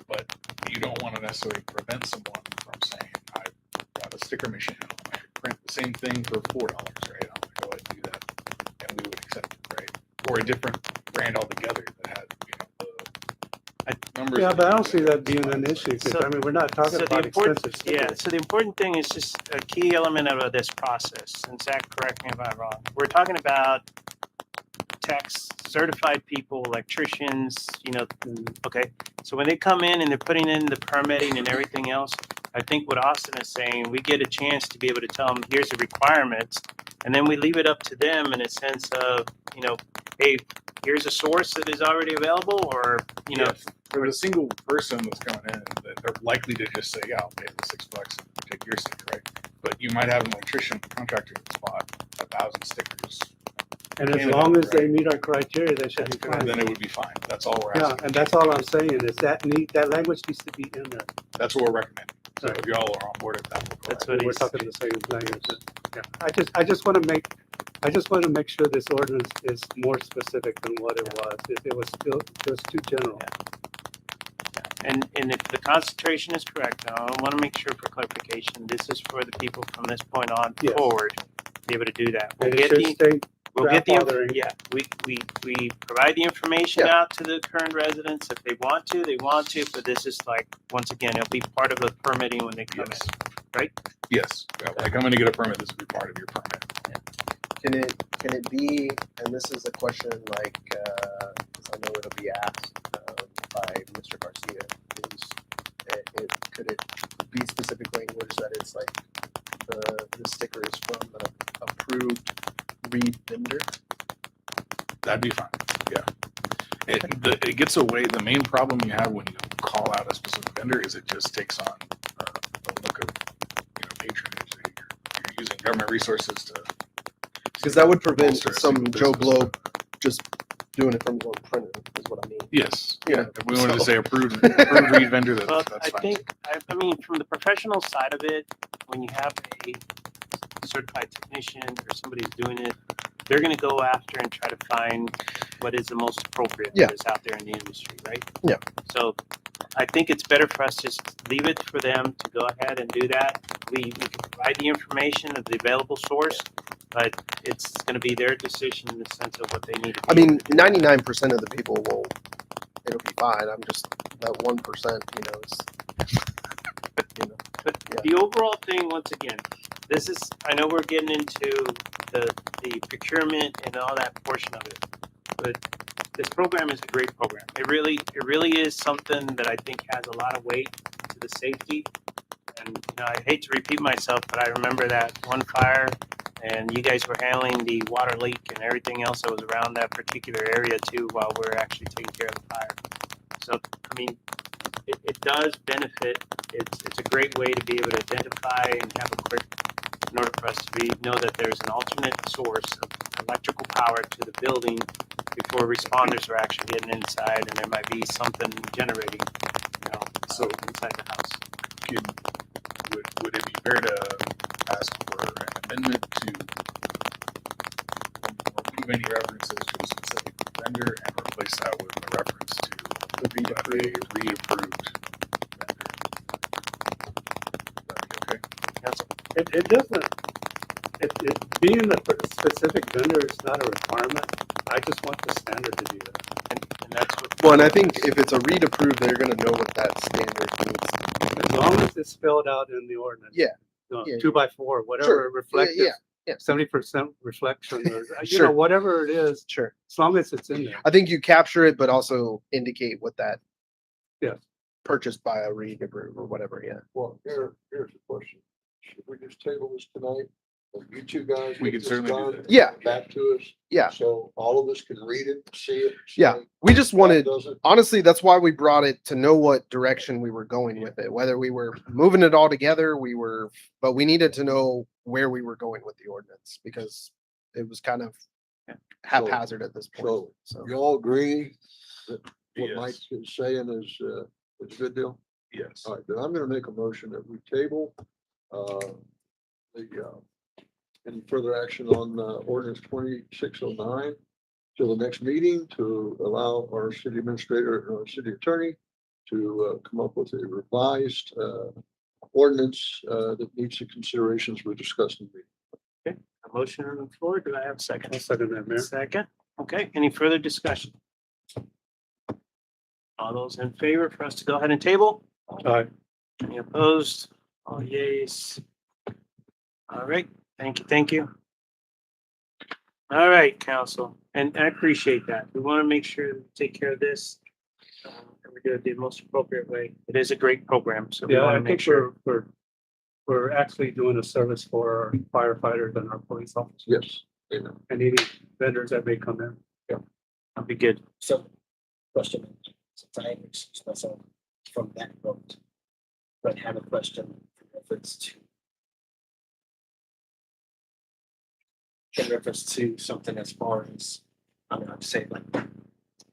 But you don't want to necessarily prevent someone from saying, I've got a sticker machine, I could print the same thing for $4, right? I'm gonna go ahead and do that, and we would accept it, right? Or a different brand altogether that had, the numbers. Yeah, but I don't see that being an issue, because So- I mean, we're not talking So the about important, expensive yeah, stickers. so the important thing is just a key element of this process, and Zach, correct me if I'm wrong. We're talking about techs, certified people, electricians, okay. So when they come in and they're putting in the permitting and everything else, I think what Austin is saying, we get a chance to be able to tell them, here's the requirements. And then we leave it up to them in a sense of, hey, here's a source that is already available, or, Yes. For a single person that's coming in, that they're likely to just say, yeah, I'll pay the $6 and take your sticker, right? But you might have an electrician contractor that spot 1,000 stickers, And as Canada, long as they right? meet our criteria, they should be and fine. then it would be fine. That's all we're Yeah, asking. and that's all I'm saying, is that language needs to be in there. That's what we're recommending. So if y'all are on board with that, we'll go That's ahead. what We're he's, talking the same language. Yeah, I just want to make sure this ordinance is more specific than what it was. It was too general. and if the concentration is correct, now, I want to make sure for clarification, this is for the people from this point on Yes. forward, to be able to do that. We'll And get it should the, stay we'll get the, grandfathering. yeah, we provide the information Yeah. out to the current residents. If they want to, but this is once again, it'll be part of the permitting when they come Yes. in, right? Yes. Yeah, like I'm gonna get a permit, this will be part of your permit. Can it be? And this is a question like 'cause I know it'll be asked by Mr. Garcia. Could it be specific language that it's like the sticker is from an approved REIT vendor? That'd be fine. Yeah. It gets away, the main problem you have when you call out a specific vendor is it just takes on a look of, patronage. You're using government resources to. Because that would prevent bolster a some single Joe business. Blow just doing it from his own printer, is what I mean. Yes, Yeah. if we wanted to So- say approved read vendor, Well, that's I fine. think, I mean, from the professional side of it, when you have a certified technician or somebody's doing it, they're gonna go after and try to find what is the most appropriate Yeah. that is out there in the industry, right? Yeah. So I think it's better for us to just leave it for them to go ahead and do that. We can provide the information of the available source, but it's gonna be their decision in the sense of what they need. to I do. mean, 99% of the people will, it'll be fine. I'm just, that 1%, is, But Yeah. the overall thing, once again, this is, I know we're getting into the procurement and all that portion of it. But this program is a great program. It really is something that I think has a lot of weight to the safety. And, I hate to repeat myself, but I remember that one fire and you guys were handling the water leak and everything else that was around that particular area too, while we're actually taking care of the fire. So, I mean, it does benefit. It's a great way to be able to identify and have a quick, in order for us to know that there's an alternate source of electrical power to the building before responders are actually getting inside and there might be something generating, So- inside the house. Would it be fair to ask for an amendment to remove any references to a specific vendor and replace that with a reference to a reapproved vendor? That'd be okay? It doesn't, being a specific vendor is not a requirement. I just want the standard to be there. And that's what. well, and I think if it's a read approved, they're gonna know what that standard means. As long as it's spelled out in the ordinance. Yeah. Yeah, 2x4, whatever Sure. reflective, Yeah. 70% reflection or, Sure. whatever it is, Sure. as long as it's in there. I think you capture it, but also indicate what that Yes. purchased by a read approved or whatever, yeah. Well, here's the question. Should we just table this tonight? Or you two guys? We get can this certainly do done, that. Yeah. Back to us? Yeah. So all of us can read it, see it. Yeah. say, We just that wanted, doesn't- honestly, that's why we brought it to know what direction we were going with it, whether we were moving it all together, but we needed to know where we were going with the ordinance because it was kind of haphazard at this point. So So, you all agree that what Yes. Mike is saying is a good deal? Yes. All right, then I'm gonna make a motion that we table, any further action on, ordinance 2609 till the next meeting to allow our city administrator, or city attorney to, come up with a revised, ordinance, that meets the considerations we discussed in the meeting. A motion on the floor. Do I have a second? I'll second that, Mayor. Second. Okay, any further discussion? All those in favor for us to go ahead and table? All right. Any opposed? All yeas. All right, thank you. All right, council, and I appreciate that. We want to make sure we take care of this. And we do it the most appropriate way. It is a great program, so we Yeah, want I to make think sure. we're actually doing a service for our firefighters and our police officers Yes. Amen. and any vendors that may come in. It'll be good. So, question, since I excuse myself from that vote, but have a question in reference to something as far as, I'm gonna say like,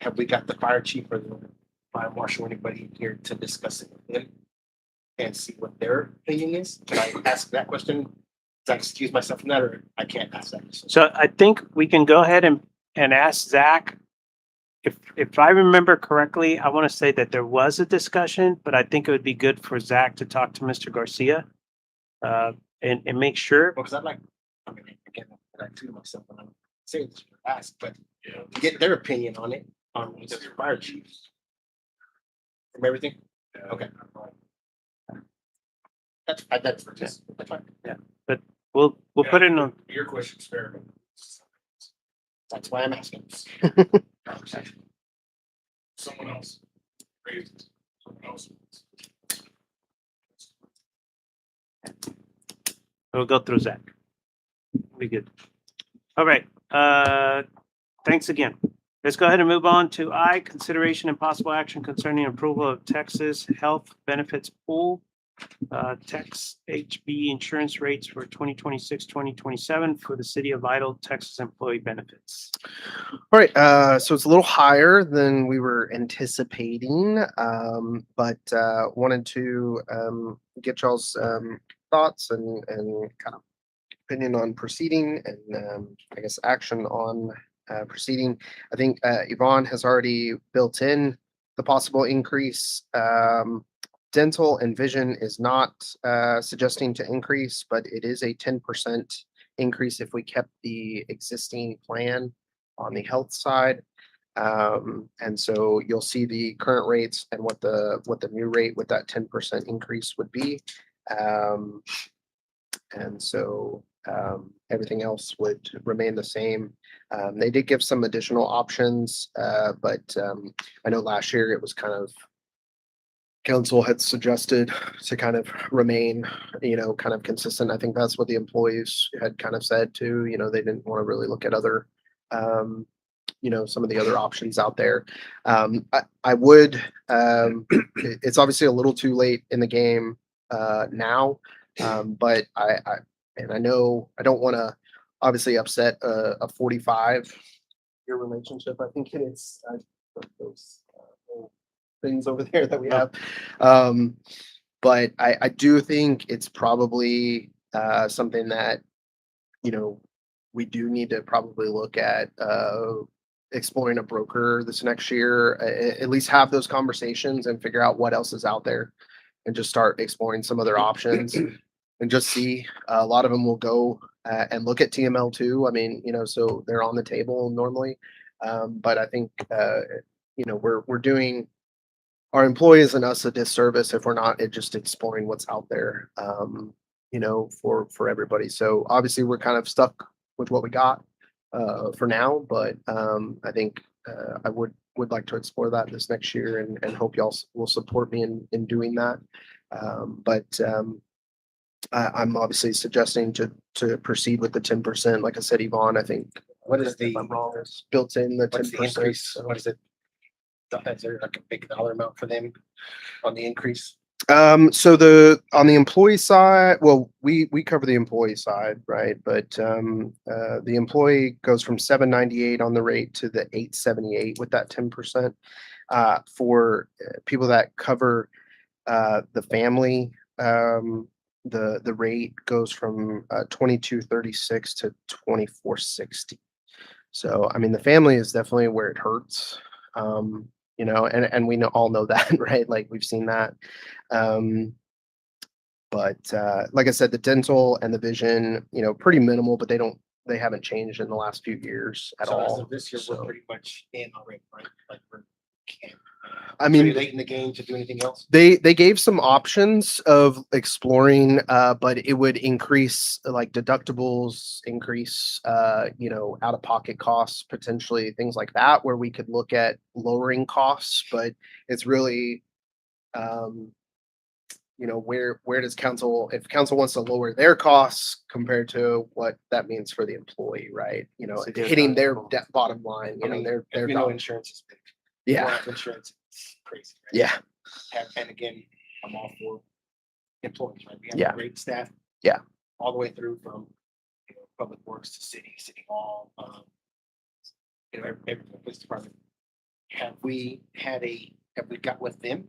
have we got the fire chief or the fire marshal, anybody here to discuss it with them? And see what their opinion is? Can I ask that question? Does I excuse myself from that, or I can't ask that? question? So I think we can go ahead and ask Zach. If I remember correctly, I want to say that there was a discussion, but I think it would be good for Zach to talk to Mr. Garcia. And make sure. Because I'd like, I mean, again, I treat myself when I'm saying this, ask, but to get their opinion on it, on the fire chiefs. From everything? Okay. That's just, that's fine. We'll put it on. Your question's fair. That's why I'm asking. Conversation. Someone else raised, someone else. We'll go through Zach. Be good. All right, thanks again. Let's go ahead and move on to I, consideration and possible action concerning approval of Texas Health Benefits Pool. Tex HB insurance rates for 2026-2027 for the city of Idle, Texas employee benefits. All right, so it's a little higher than we were anticipating, but wanted to get y'all's thoughts and kind of opinion on proceeding and I guess action on proceeding. I think Yvonne has already built in the possible increase. Dental and vision is not suggesting to increase, but it is a 10% increase if we kept the existing plan on the health side. And so you'll see the current rates and what the new rate with that 10% increase would be. And so everything else would remain the same. They did give some additional options, but I know last year it was kind of council had suggested to kind of remain, kind of consistent. I think that's what the employees had kind of said too. They didn't want to really look at other, some of the other options out there. I would, it's obviously a little too late in the game now, but I know I don't want to obviously upset a 45-year relationship. I think it is those things over there that we have. But I do think it's probably something that, we do need to probably look at exploring a broker this next year, at least have those conversations and figure out what else is out there and just start exploring some other options and just see. A lot of them will go and look at TML too. I mean, so they're on the table normally. But I think, we're doing our employees and us a disservice if we're not just exploring what's out there, for everybody. So obviously we're kind of stuck with what we got for now, but I think I would like to explore that this next year and hope y'all will support me in doing that. But I'm obviously suggesting to proceed with the 10%. Like I said, Yvonne, I think. What is if I'm wrong, it's built in the What's the 10%. increase? What is it? Is there like a big dollar amount for them on the increase? So on the employee side, well, we cover the employee side, right? But the employee goes from 798 on the rate to the 878 with that 10%. For people that cover the family, the rate goes from 2236 to 2460. So I mean, the family is definitely where it hurts. And we all know that, right? Like we've seen that. But like I said, the dental and the vision, pretty minimal, but they haven't changed in the last few years at So as all. of this year, So, we're pretty much in already, right? Like we're can't. I mean, late in the game to do anything else. they gave some options of exploring, but it would increase like deductibles, increase, out of pocket costs, potentially things like that, where we could look at lowering costs, but it's really, where does council, if council wants to lower their costs compared to what that means for the employee, right? So they're Hitting their deductible. bottom line, their We know insurance is big. yeah, Life insurance is crazy. Right? yeah, And again, I'm all for employees, right? We have Yeah. a great staff. Yeah. All the way through from, public works to city hall, every police department. Have we got with them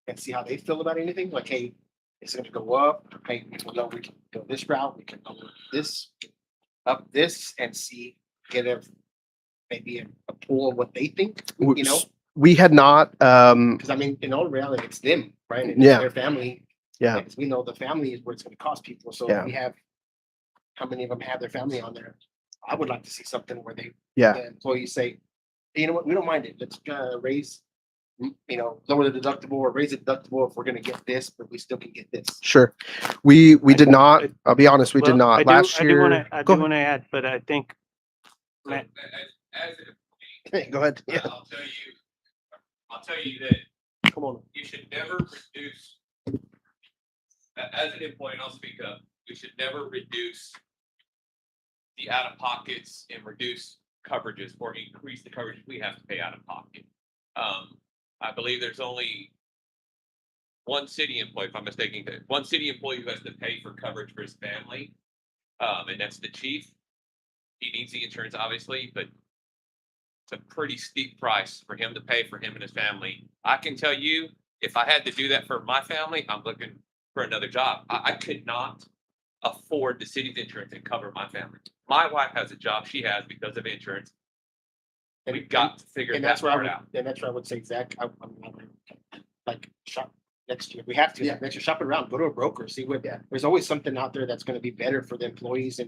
and see how they feel about anything? Like, hey, it's gonna go up. Hey, we can go this route. We can go this, up this and see, maybe a pool of what they think, we had not, because I mean, in all reality, it's them, right? It's Yeah. their family. Yeah. Because we know the family is where it's gonna cost people. So Yeah. if we have, how many of them have their family on there? I would like to see something where Yeah. the employees say, hey, you know what, we don't mind it. Let's raise, lower the deductible or raise the deductible if we're gonna get this, but we still can get this. Sure. We did not, I'll be honest, we did Well, not last year. I Go do want to add, but I think, Matt, ahead. Go ahead. Yeah. I'll tell you that Come on. you should never reduce, as an employee, and I'll speak up, we should never reduce the out of pockets and reduce coverages or increase the coverage we have to pay out of pocket. I believe there's only one city employee, if I'm mistaken, one city employee who has to pay for coverage for his family. And that's the chief. He needs the insurance, obviously, but it's a pretty steep price for him to pay for him and his family. I can tell you, if I had to do that for my family, I'm looking for another job. I could not afford the city's insurance and cover my family. My wife has a job she has because of insurance. We've got to figure And that that's where I part would, out. and that's where I would say, Zach, like shop next year. We have to, Yeah. next year, shop around, go to a broker, see what, there's always something out there that's gonna be better for the employees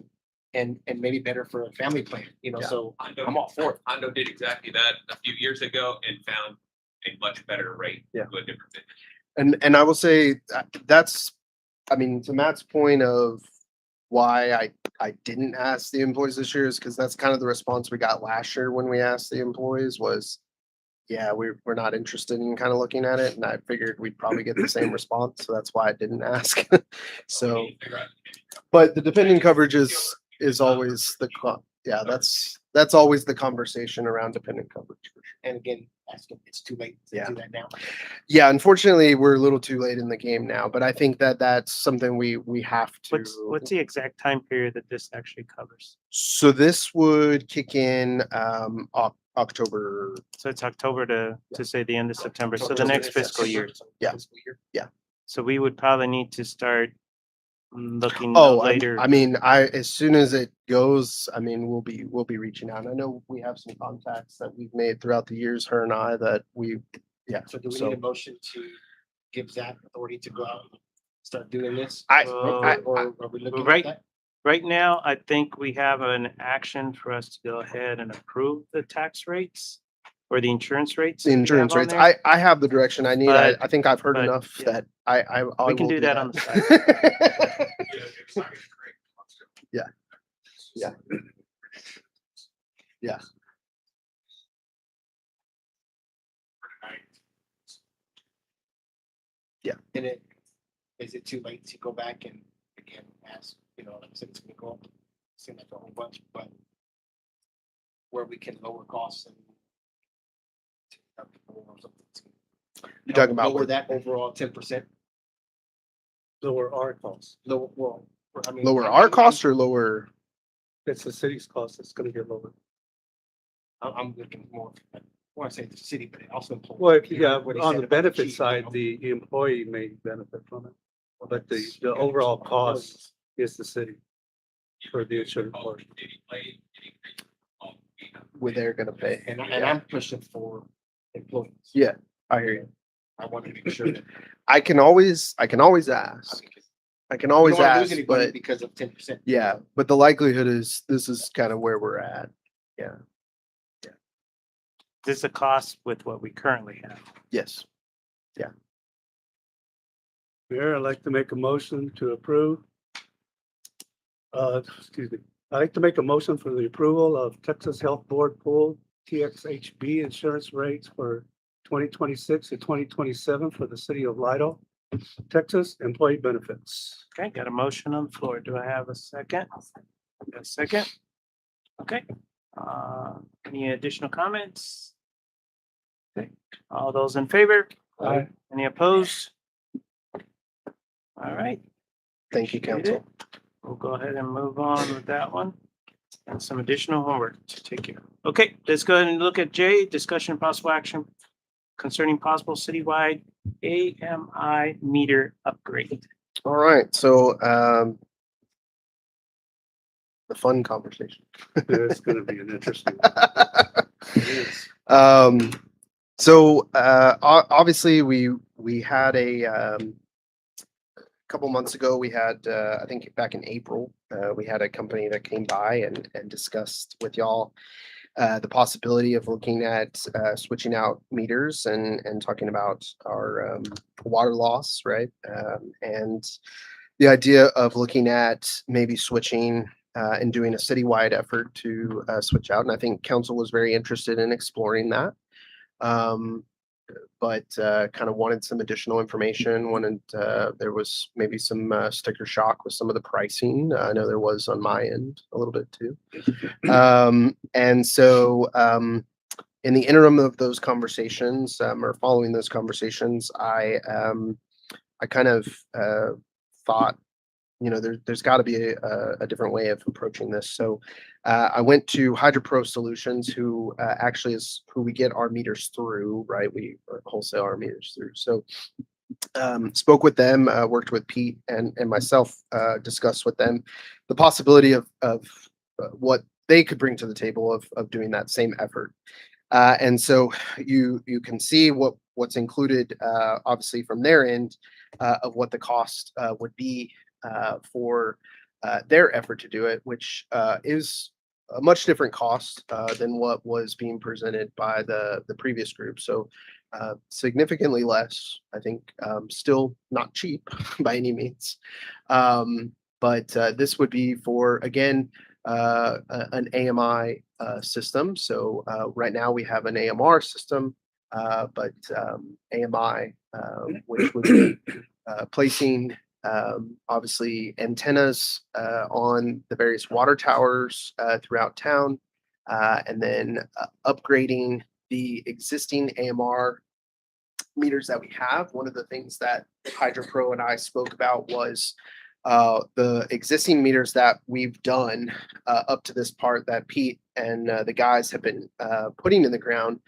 and maybe better for a family plan, you know, Yeah. so Hondo- I'm all for it. Hondo did exactly that a few years ago and found a much better rate. Yeah. To a different business. And I will say that's, I mean, to Matt's point of why I didn't ask the employees this year is because that's kind of the response we got last year when we asked the employees was, yeah, we're not interested in kind of looking at it. And I figured we'd probably get the same response. So that's why I didn't ask. We So, need to figure out- but the dependent coverage is always yeah, that's always the conversation around dependent coverage. And again, ask them, it's too late to Yeah. do that now. Yeah, unfortunately, we're a little too late in the game now, but I think that that's something we have to. What's the exact time period that this actually covers? So this would kick in October. So it's October to say the end of September, so the October, next fiscal year. Yeah. Fiscal year. So we would probably need to start looking Oh, later. I mean, as soon as it goes, I mean, we'll be reaching out. I know we have some contacts that we've made throughout the years, her and I, that yeah. So do we So- need a motion to give Zach authority to go out and start doing this? I- Or are we looking right. at that? Right now, I think we have an action for us to go ahead and approve the tax rates or the insurance rates. The that we have insurance on rates, there. I have the direction I need. But- I think I've heard but, enough yeah. that I We can will do that on the side. Yeah, it's not gonna create- Yeah. Yeah. Yeah. And is it too late to go back and again ask, you know, like I said, it's gonna go up, seem like a whole bunch, but where we can lower costs and or something. You're talking about Lower what- that overall 10%, Lower our costs. lower, well, I mean. Lower our cost or lower? It's the city's cost. It's gonna get lower. I'm looking more, I want to say the city, but also. employees. Well, yeah, What he on said the about benefit chief, you side, know. the employee may benefit from it, but the Yeah. overall cost is the city for the insurance Oh, portion. did he play- did he play- oh, we have- Where they're gonna pay. And I'm pushing for employees. Yeah. I hear you. I want to make sure that. I can always ask. I can always We ask, don't wanna lose anybody but because of 10%. yeah, but the likelihood is this is kind of where we're at. Yeah. This is a cost with what we currently have. Yes. Mayor, I'd like to make a motion to approve. Excuse me. I'd like to make a motion for the approval of Texas Health Board Pool TXHB insurance rates for 2026 to 2027 for the city of Lido, Texas employee benefits. Okay, got a motion on the floor. Do I have a second? A second? Okay. Any additional comments? Okay, all those in favor? Aye. Any opposed? All right, Thank you, appreciate council. it. We'll go ahead and move on with that one. And some additional homework to take care of. Okay, let's go ahead and look at J, discussion and possible action concerning possible citywide AMI meter upgrade. All right. So, the fun conversation. It's gonna be an interesting. So obviously we had a couple months ago, we had I think back in April, we had a company that came by and discussed with y'all the possibility of looking at switching out meters and talking about our water loss, right? And the idea of looking at maybe switching and doing a citywide effort to switch out. And I think council was very interested in exploring that. but kind of wanted some additional information. Wanted there was maybe some sticker shock with some of the pricing. I know there was on my end a little bit too. And so in the interim of those conversations, or following those conversations, I kind of thought, you know, there's got to be a different way of approaching this. So I went to HydroPro Solutions, who actually is who we get our meters through, right? We wholesale our meters through. So spoke with them, worked with Pete and myself, discussed with them the possibility of what they could bring to the table of doing that same effort. And so you can see what's included, obviously from their end, of what the cost would be for their effort to do it, which is a much different cost than what was being presented by the previous group. So significantly less, I think, still not cheap by any means. But this would be for, again, an AMI system. So right now we have an AMR system, but AMI, which would be placing obviously antennas on the various water towers throughout town, and then upgrading the existing AMR meters that we have. One of the things that HydroPro and I spoke about was the existing meters that we've done up to this part that Pete and the guys have been putting in the ground.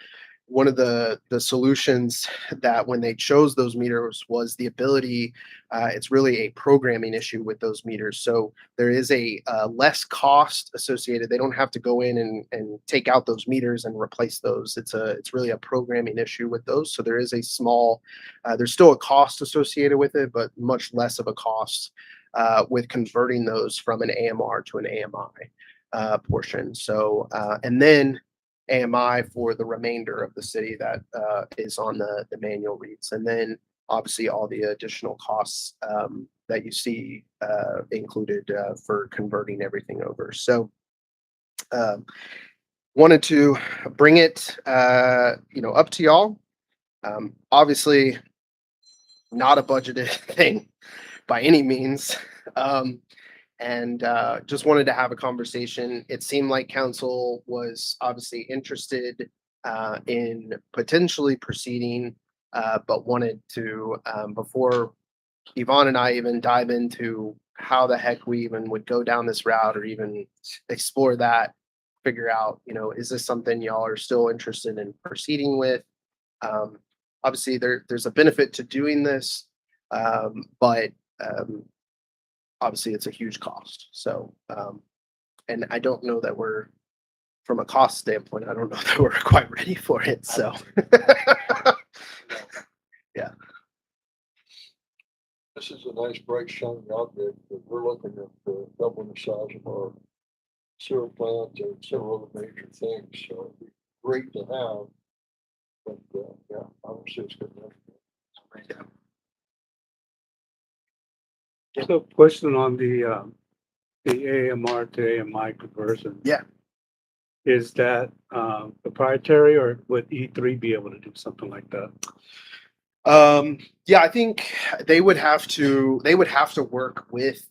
One of the solutions that when they chose those meters was the ability, it's really a programming issue with those meters. So there is a less cost associated. They don't have to go in and take out those meters and replace those. It's really a programming issue with those. So there is a small, there's still a cost associated with it, but much less of a cost with converting those from an AMR to an AMI portion. So, and then AMI for the remainder of the city that is on the manual reads. And then obviously all the additional costs that you see included for converting everything over. So wanted to bring it, up to y'all. Obviously not a budgeted thing by any means. And just wanted to have a conversation. It seemed like council was obviously interested in potentially proceeding, but wanted to, before Yvonne and I even dive into how the heck we even would go down this route or even explore that, figure out, is this something y'all are still interested in proceeding with? Obviously, there's a benefit to doing this, but obviously it's a huge cost. So, and I don't know that we're, from a cost standpoint, I don't know that we're quite ready for it. So, yeah. This is a nice bright shiny object, but we're looking at doubling the size of our sewer plant and several other major things. So it'd be great to have. But yeah, I don't see it's good enough. So question on the AMR to AMI conversion. Yeah. Is that proprietary or would E3 be able to do something like that? Yeah, I think they would have to work with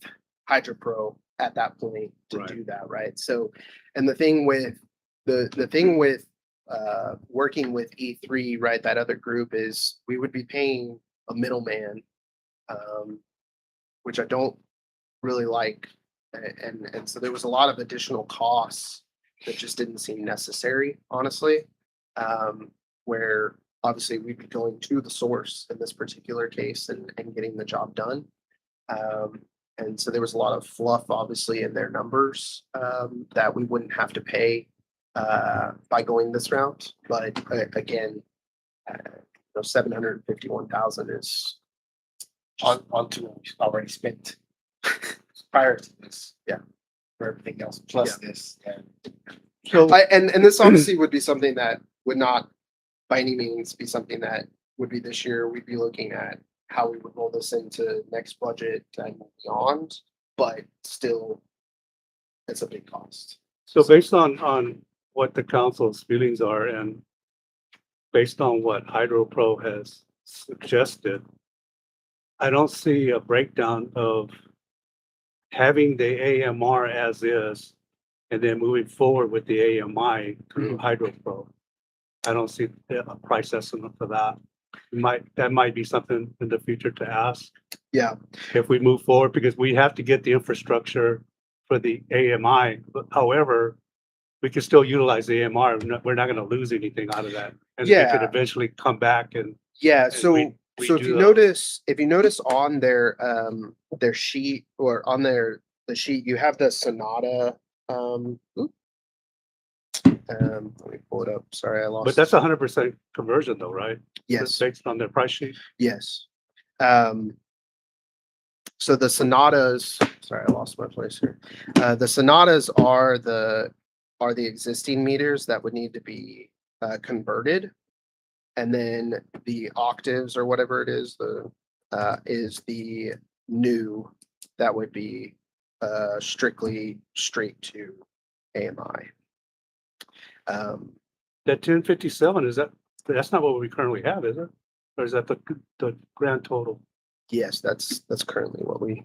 HydroPro at that point to Right. do that, right? So, and the thing with working with E3, right, that other group is we would be paying a middleman, which I don't really like. And so there was a lot of additional costs that just didn't seem necessary, honestly. Where obviously we'd be going to the source in this particular case and getting the job done. And so there was a lot of fluff, obviously, in their numbers that we wouldn't have to pay by going this route. But again, 751,000 is onto already spent prior to this. Yeah. For everything else, plus this, and So and this obviously would be something that would not by any means be something that would be this year. We'd be looking at how we would roll this into next budget and beyond, but still it's a big cost. based on what the council's feelings are and based on what HydroPro has suggested, I don't see a breakdown of having the AMR as is and then moving forward with the AMI through HydroPro. I don't see a price estimate for that. That might be something in the future to ask. Yeah. If we move forward, because we have to get the infrastructure for the AMI, but however, we can still utilize the AMR. We're not gonna lose anything out of that. And we could Yeah. eventually come back and Yeah, And so we so if do you those. notice on their sheet or on the sheet, you have the Sonata let me pull it up. Sorry, I lost. but that's 100% conversion though, right? Yes, Based on their price sheet. yes. So the Sonatas, sorry, I lost my place here. The Sonatas are the existing meters that would need to be converted. And then the octaves or whatever it is the new that would be strictly straight to AMI. That 1057, that's not what we currently have, is it? Or is that the grand total? Yes, that's currently what we.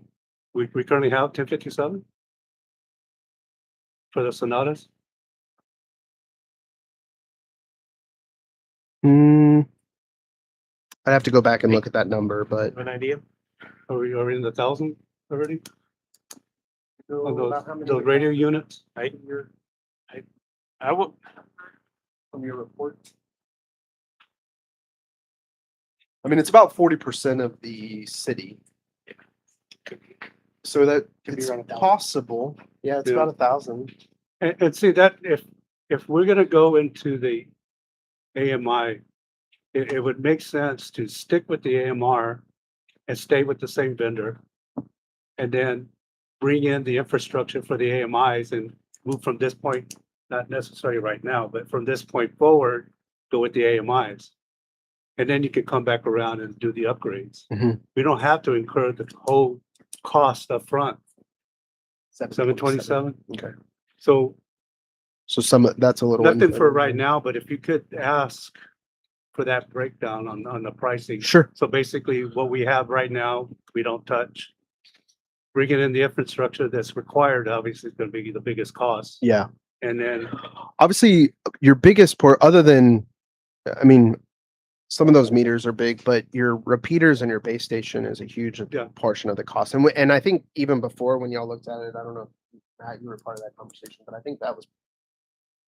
We currently have 1057? For the Sonatas? I'd have to go back and look at that number, but Have an idea? Are we in the 1,000 already? On About how many those we radio got units? I will, From your report. I mean, it's about 40% of the city. So that Could be it's around 1,000. possible. Yeah, it's Yeah. about 1,000. And see that if we're gonna go into the AMI, it would make sense to stick with the AMR and stay with the same vendor. And then bring in the infrastructure for the AMIs and move from this point, not necessarily right now, but from this point forward, go with the AMIs. And then you can come back around and do the upgrades. Mhm. We don't have to incur the whole cost up front. 727? Okay. So So that's a little. nothing for right now, but if you could ask for that breakdown on the pricing. Sure. So basically what we have right now, we don't touch. Bringing in the infrastructure that's required, obviously, is gonna be the biggest cost. Yeah. And then, Obviously, your biggest port, other than, I mean, some of those meters are big, but your repeaters and your base station is a huge Yeah. portion of the cost. And I think even before when y'all looked at it, I don't know, Matt, you were part of that conversation, but I think that was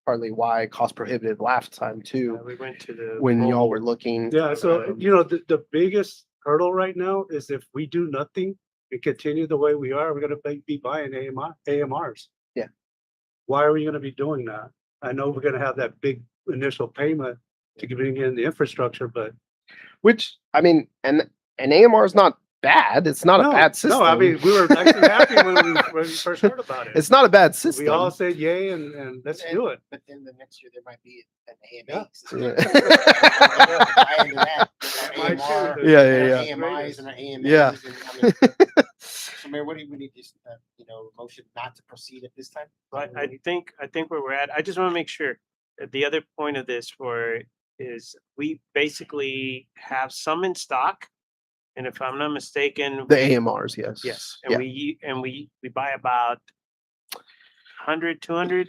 partly why cost prohibitive last time too, we went to the. when y'all were looking. yeah, so, the biggest hurdle right now is if we do nothing and continue the way we are, we're gonna be buying AMRs. Yeah. Why are we gonna be doing that? I know we're gonna have that big initial payment to bring in the infrastructure, but. Which, I mean, and AMR is not bad. It's not a No, bad system. No, I mean, we were actually happy when we first heard about it. It's not a bad We system. all said yay and let's do it. But then the next year there might be an AMA. Might too. Yeah. AMIs and AMAs. Yeah. So Mayor, what do we need, just, motion not to proceed at this time? But I think where we're at, I just want to make sure that the other point of this is we basically have some in stock. And if I'm not mistaken. The AMRs, yes. Yes, Yeah. and we buy about 100, 200.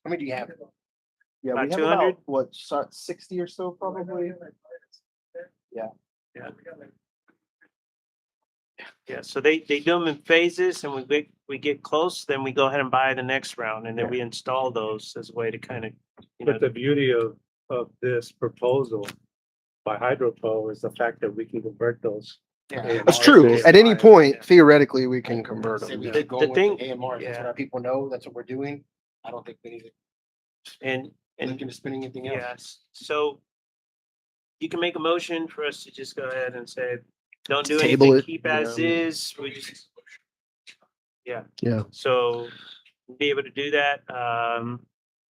How many do you have? Yeah, About we have 200? about, what, 60 or so probably? Yeah, so they do them in phases and we get close, then we go ahead and buy the next round and then we install those as a way to kind of, But the beauty of this proposal by HydroPro is the fact that we can convert those. Yeah. That's true. At any point, theoretically, we can convert Say them. we did go The with thing- the AMR, that's what yeah. our people know, that's what we're doing. I don't think we need to and look into spending anything else. yes, so you can make a motion for us to just go ahead and say, don't do Table anything, it, keep as yeah. is, we just. Yeah. Yeah. So be able to do that.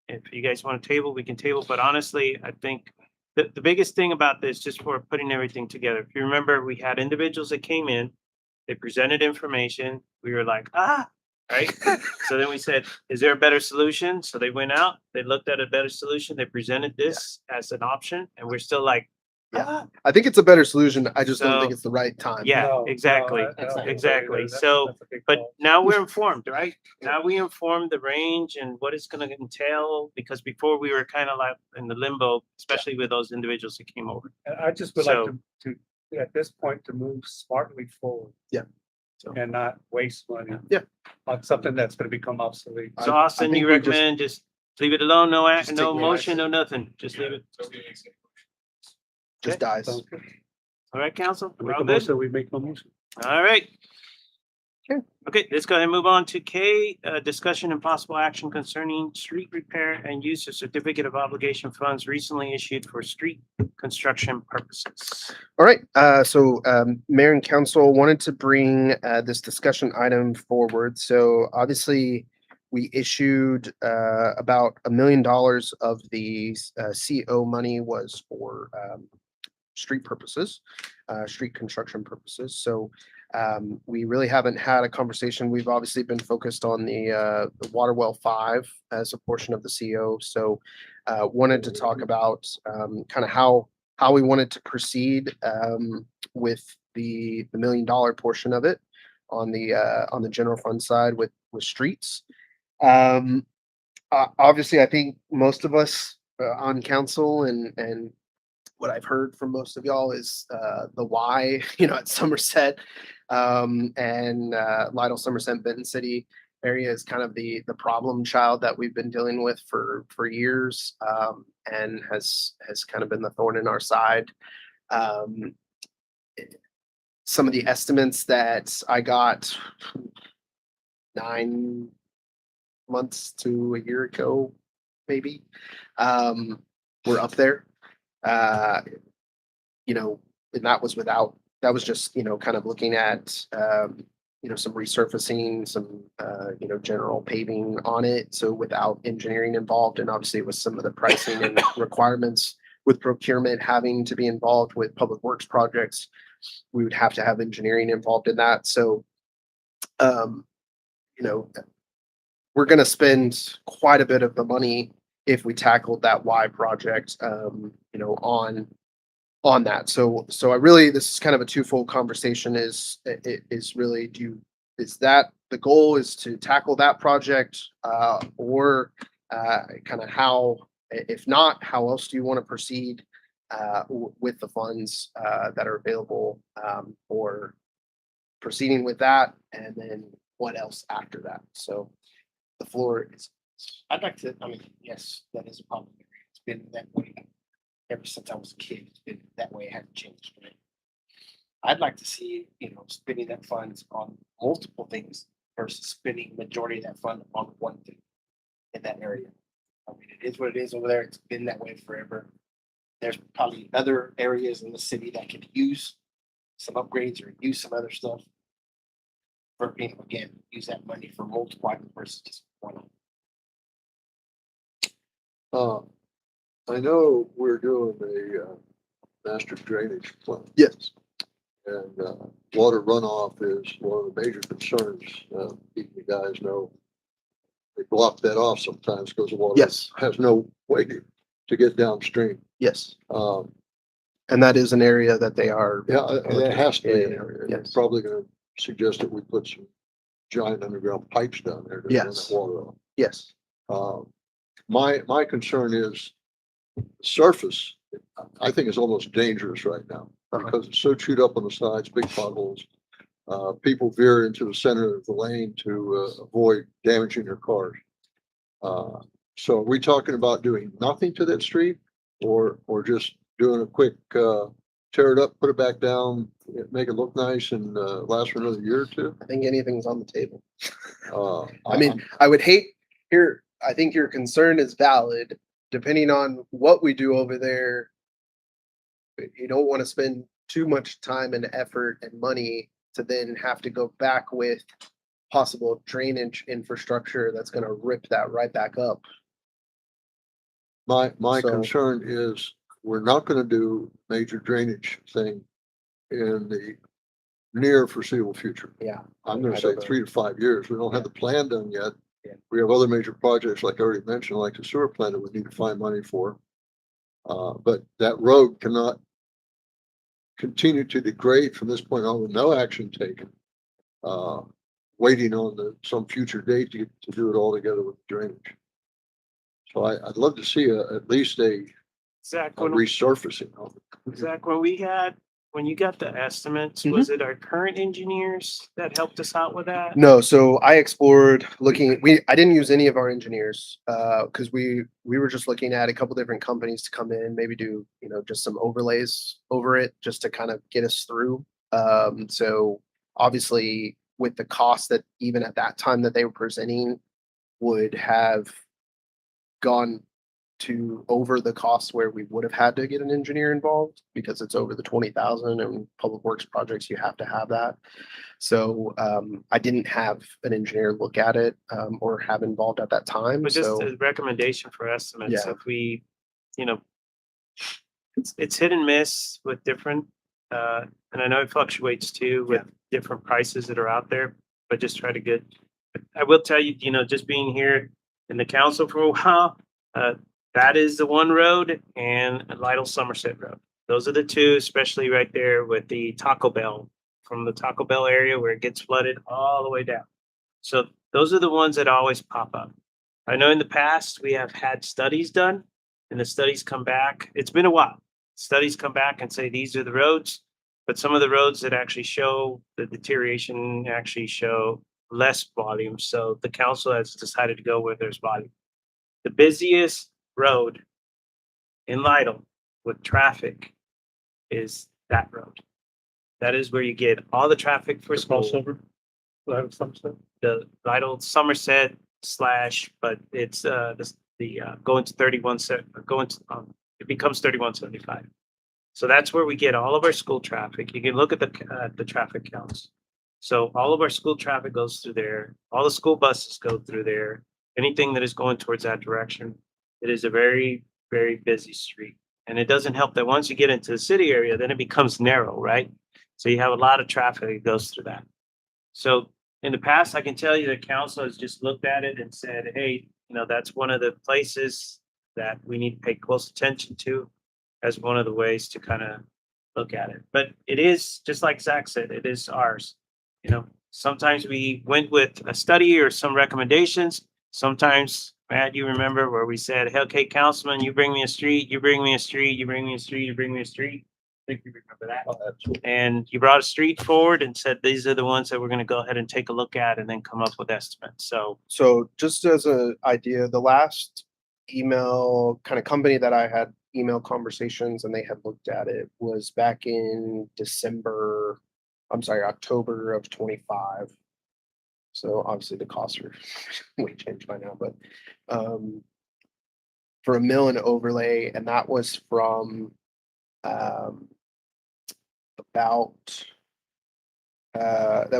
If you guys want to table, we can table, but honestly, I think the biggest thing about this, just for putting everything together, if you remember, we had individuals that came in, they presented information, we were like, right? So then we said, is there a better solution? So they went out, they looked at a better solution, they presented this as an option, and we're still like, Yeah. "Ah." I think it's a better solution. I just don't think So- it's the right time. Yeah, No, no, exactly, I don't think so exactly. either. So, That's a big but call. now we're informed, right? Now we informed the range and what it's gonna entail, because before we were kind of like in the limbo, especially with those individuals that came over. And I just would like So- at this point, to move smartly forward. Yeah. So- And not waste money. Yeah. On something that's gonna become obsolete. So I Austin, think you we just- recommend just leave it alone, no act, Just no take no motion, action. no nothing, just leave it. Just dies. Sounds good. All right, council, we're Make all a good? motion, we make a motion. All right. Okay. Okay, let's go ahead and move on to K, discussion and possible action concerning street repair and use of certificate of obligation funds recently issued for street construction purposes. All right, so Mayor and Council wanted to bring this discussion item forward. So obviously, we issued about $1 million of the CO money was for street purposes, street construction purposes. So we really haven't had a conversation. We've obviously been focused on the Water Well 5 as a portion of the CO. So wanted to talk about kind of how we wanted to proceed with the $1 million portion of it on the general fund side with streets. Obviously, I think most of us on council and what I've heard from most of y'all is the why, at Somerset and Lytle, Somerset, Benton City area is kind of the problem child that we've been dealing with for years, and has kind of been the thorn in our side. Some of the estimates that I got 9 months to a year ago, maybe, were up there. And that was just, kind of looking at, some resurfacing, some, general paving on it. So without engineering involved, and obviously with some of the pricing and requirements with procurement having to be involved with public works projects, we would have to have engineering involved in that. So, we're going to spend quite a bit of the money if we tackled that Y project, on that. So I really, this is kind of a twofold conversation is really, is that the goal is to tackle that project, or kind of how, if not, how else do you want to proceed with the funds that are available for proceeding with that, and then what else after that? So the floor is. I'd like to, yes, that is a problem. It's been that way ever since I was a kid. It's been that way. It hasn't changed. Right? I'd like to see, spending that funds on multiple things versus spending majority of that fund on one thing in that area. It is what it is over there. It's been that way forever. There's probably other areas in the city that could use some upgrades or use some other stuff. For again, use that money for multiple items versus just one. I know we're doing a master drainage plan. Yes. And water runoff is one of the major concerns. You guys know they block that off sometimes because the water Yes. has no way to get downstream. Yes. And that is an area that they are. Yeah, and it has to be an Yeah, area. And yes. it's probably going to suggest that we put some giant underground pipes down there to run Yes. that water off. Yes. My concern is surface. I think is almost dangerous right now because it's so chewed up on the sides, big potholes. People veer into the center of the lane to avoid damaging their cars. So are we talking about doing nothing to that street, or just doing a quick tear it up, put it back down, make it look nice, and last for another year or two? I think anything's on the table. I I would hate here. I think your concern is valid. Depending on what we do over there, you don't want to spend too much time and effort and money to then have to go back with possible drainage infrastructure that's going to rip that right back up. My So- concern is we're not gonna do major drainage thing in the near foreseeable future. Yeah. I'm gonna I say don't know. 3 to 5 years. We don't have the plan done yet. Yeah. We have other major projects, like I already mentioned, like the sewer plant that we need to find money for. But that road cannot continue to degrade from this point on with no action taken. Waiting on some future date to do it all together with drainage. So I'd love to see at least a Zach, resurfacing of it. Zach, when you got the estimates, Mhm. was it our current engineers that helped us out with that? No, so I explored looking, I didn't use any of our engineers, because we were just looking at a couple different companies to come in, maybe do, just some overlays over it, just to kind of get us through. So obviously with the cost that even at that time that they were presenting would have gone to over the cost where we would have had to get an engineer involved because it's over the 20,000 and public works projects, you have to have that. So I didn't have an engineer look at it or have involved at that time. But just So a recommendation for estimates, Yeah. if we, it's hit and miss with different, and I know it fluctuates too with different prices that are out there, but just try to get, I will tell you, just being here in the council for a while, that is the one road and Lytle Somerset Road. Those are the two, especially right there with the Taco Bell, from the Taco Bell area where it gets flooded all the way down. So those are the ones that always pop up. I know in the past, we have had studies done and the studies come back. It's been a while. Studies come back and say, these are the roads. But some of the roads that actually show the deterioration actually show less volume. So the council has decided to go where there's volume. The busiest road in Lytle with traffic is that road. That is where you get all the traffic for school. Crossover. Lytle Somerset. The Lytle Somerset / but it's going to 31 it becomes 3175. So that's where we get all of our school traffic. You can look at the traffic counts. So all of our school traffic goes through there. All the school buses go through there. Anything that is going towards that direction. It is a very, very busy street. And it doesn't help that once you get into the city area, then it becomes narrow, right? So you have a lot of traffic that goes through that. So in the past, I can tell you the council has just looked at it and said, hey, that's one of the places that we need to pay close attention to as one of the ways to kind of look at it. But it is, just like Zach said, it is ours. Sometimes we went with a study or some recommendations. Sometimes, Matt, you remember where we said, hey, okay, councilman, you bring me a street, you bring me a street, you bring me a street, you bring me a street. I think you remember that. And you brought a street forward and said, these are the ones that we're going to go ahead and take a look at and then come up with estimates. So just as an idea, the last email kind of company that I had email conversations and they had looked at it was back in October of 25. So obviously the costs are way changed by now, but for a mill and overlay, and that was from that